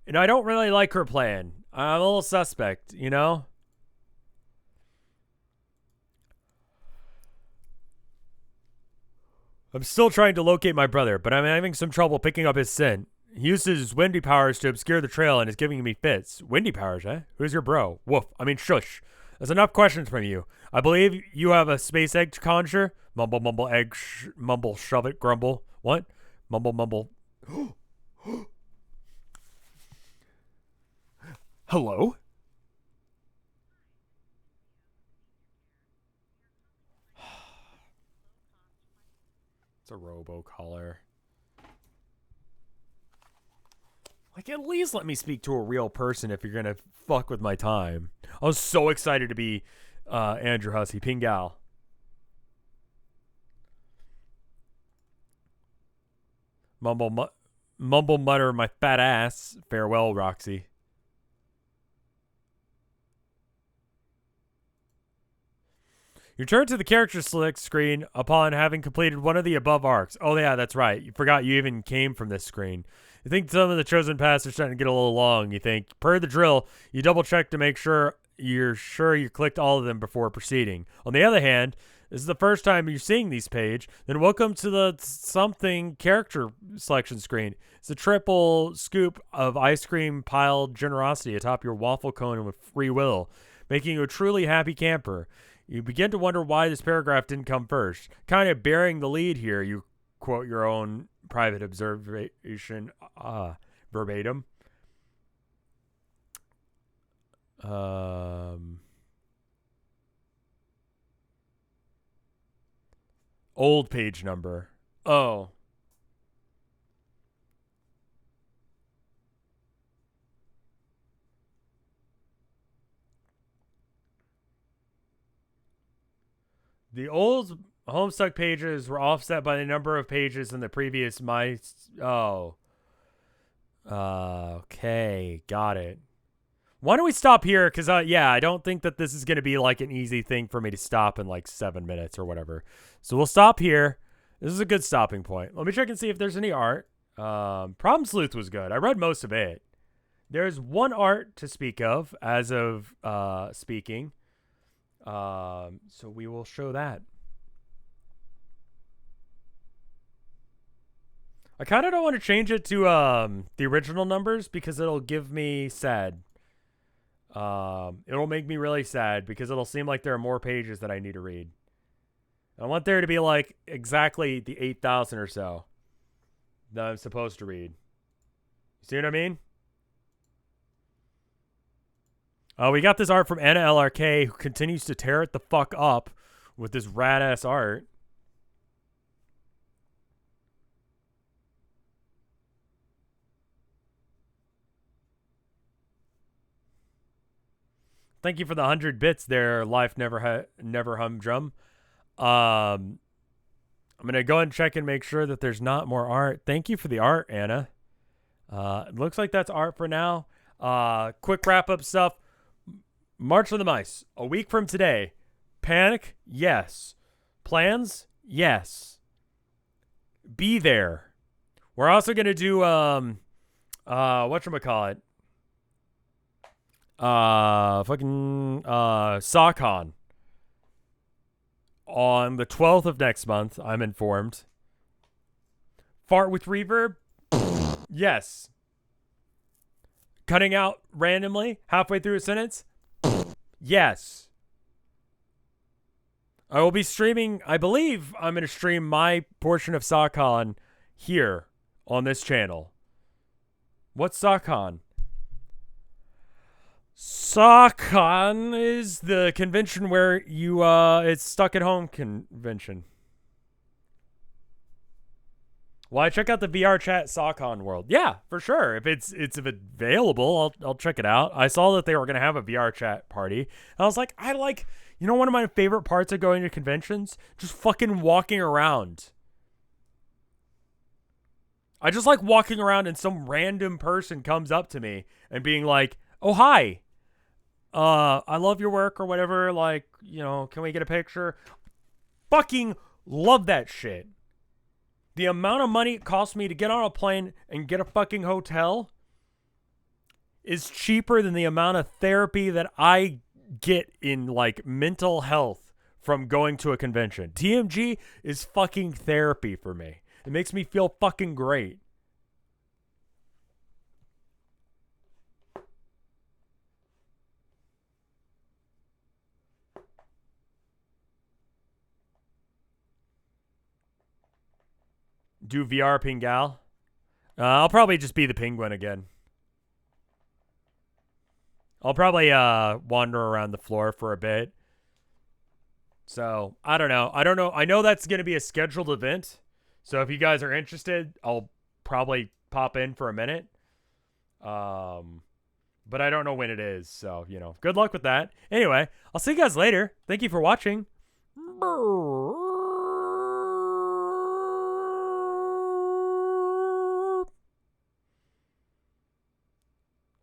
And I don't really like her plan. I'm a little suspect, you know? I'm still trying to locate my brother, but I'm having some trouble picking up his scent. He uses his windy powers to obscure the trail and is giving me fits. Windy powers, eh? Who's your bro? Woof. I mean, shush. There's enough questions from you. I believe you have a space egg to conjure. Mumble, mumble, egg, mumble, shove it, grumble. What? Mumble, mumble. Hello? It's a robocaller. Like, at least let me speak to a real person if you're gonna fuck with my time. I was so excited to be Andrew Hussey, Pingal. Mumble mutter my fat ass. Farewell, Roxy. You turn to the character select screen upon having completed one of the above arcs. Oh yeah, that's right. You forgot you even came from this screen. You think some of the chosen paths are starting to get a little long. You think, per the drill, you double check to make sure you clicked all of them before proceeding. On the other hand, this is the first time you're seeing these page, then welcome to the something character selection screen. It's a triple scoop of ice cream piled generosity atop your waffle cone with free will, making you a truly happy camper. You begin to wonder why this paragraph didn't come first. Kind of bearing the lead here, you quote your own private observation verbatim. Old page number. Oh. The old Homestuck pages were offset by the number of pages in the previous okay, got it. Why don't we stop here? Because, yeah, I don't think that this is going to be, like, an easy thing for me to stop in, like, 7 minutes or whatever. So we'll stop here. This is a good stopping point. Let me check and see if there's any art. Problem Sleuth was good. I read most of it. There's one art to speak of as of speaking. So we will show that. I kind of don't want to change it to the original numbers because it'll give me sad. It'll make me really sad because it'll seem like there are more pages that I need to read. I want there to be like exactly the 8,000 or so that I'm supposed to read. See what I mean? We got this art from Anna LRK, who continues to tear it the fuck up with this rad-ass art. Thank you for the 100 bits there, Life Never Humdrum. I'm going to go and check and make sure that there's not more art. Thank you for the art, Anna. It looks like that's art for now. Quick wrap-up stuff. March of the Mice, a week from today. Panic? Yes. Plans? Yes. Be there. We're also going to do, whatchamacallit? SawCon. On the 12th of next month, I'm informed. Fart with reverb? Yes. Cutting out randomly halfway through a sentence? Yes. I will be streaming, I believe I'm going to stream my portion of SawCon here on this channel. What's SockCon? SockCon is the convention where you it's stuck at home convention. Well, I check out the VR chat SockCon world. Yeah, for sure. If it's available, I'll check it out. I saw that they were gonna have a VR chat party. And I was like, one of my favorite parts of going to conventions, just fucking walking around. I just like walking around and some random person comes up to me and being like, "Oh, hi. I love your work," or whatever. Like, can we get a picture? Fucking love that shit. The amount of money it costs me to get on a plane and get a fucking hotel is cheaper than the amount of therapy that I get in like mental health from going to a convention. TMG is fucking therapy for me. It makes me feel fucking great. Do VR Pingal? I'll probably just be the penguin again. I'll probably wander around the floor for a bit. So, I don't know. I know that's going to be a scheduled event. So, if you guys are interested, I'll probably pop in for a minute. But I don't know when it is. So, good luck with that. Anyway, I'll see you guys later. Thank you for watching.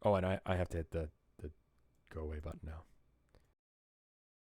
Oh, and I have to hit the go away button now.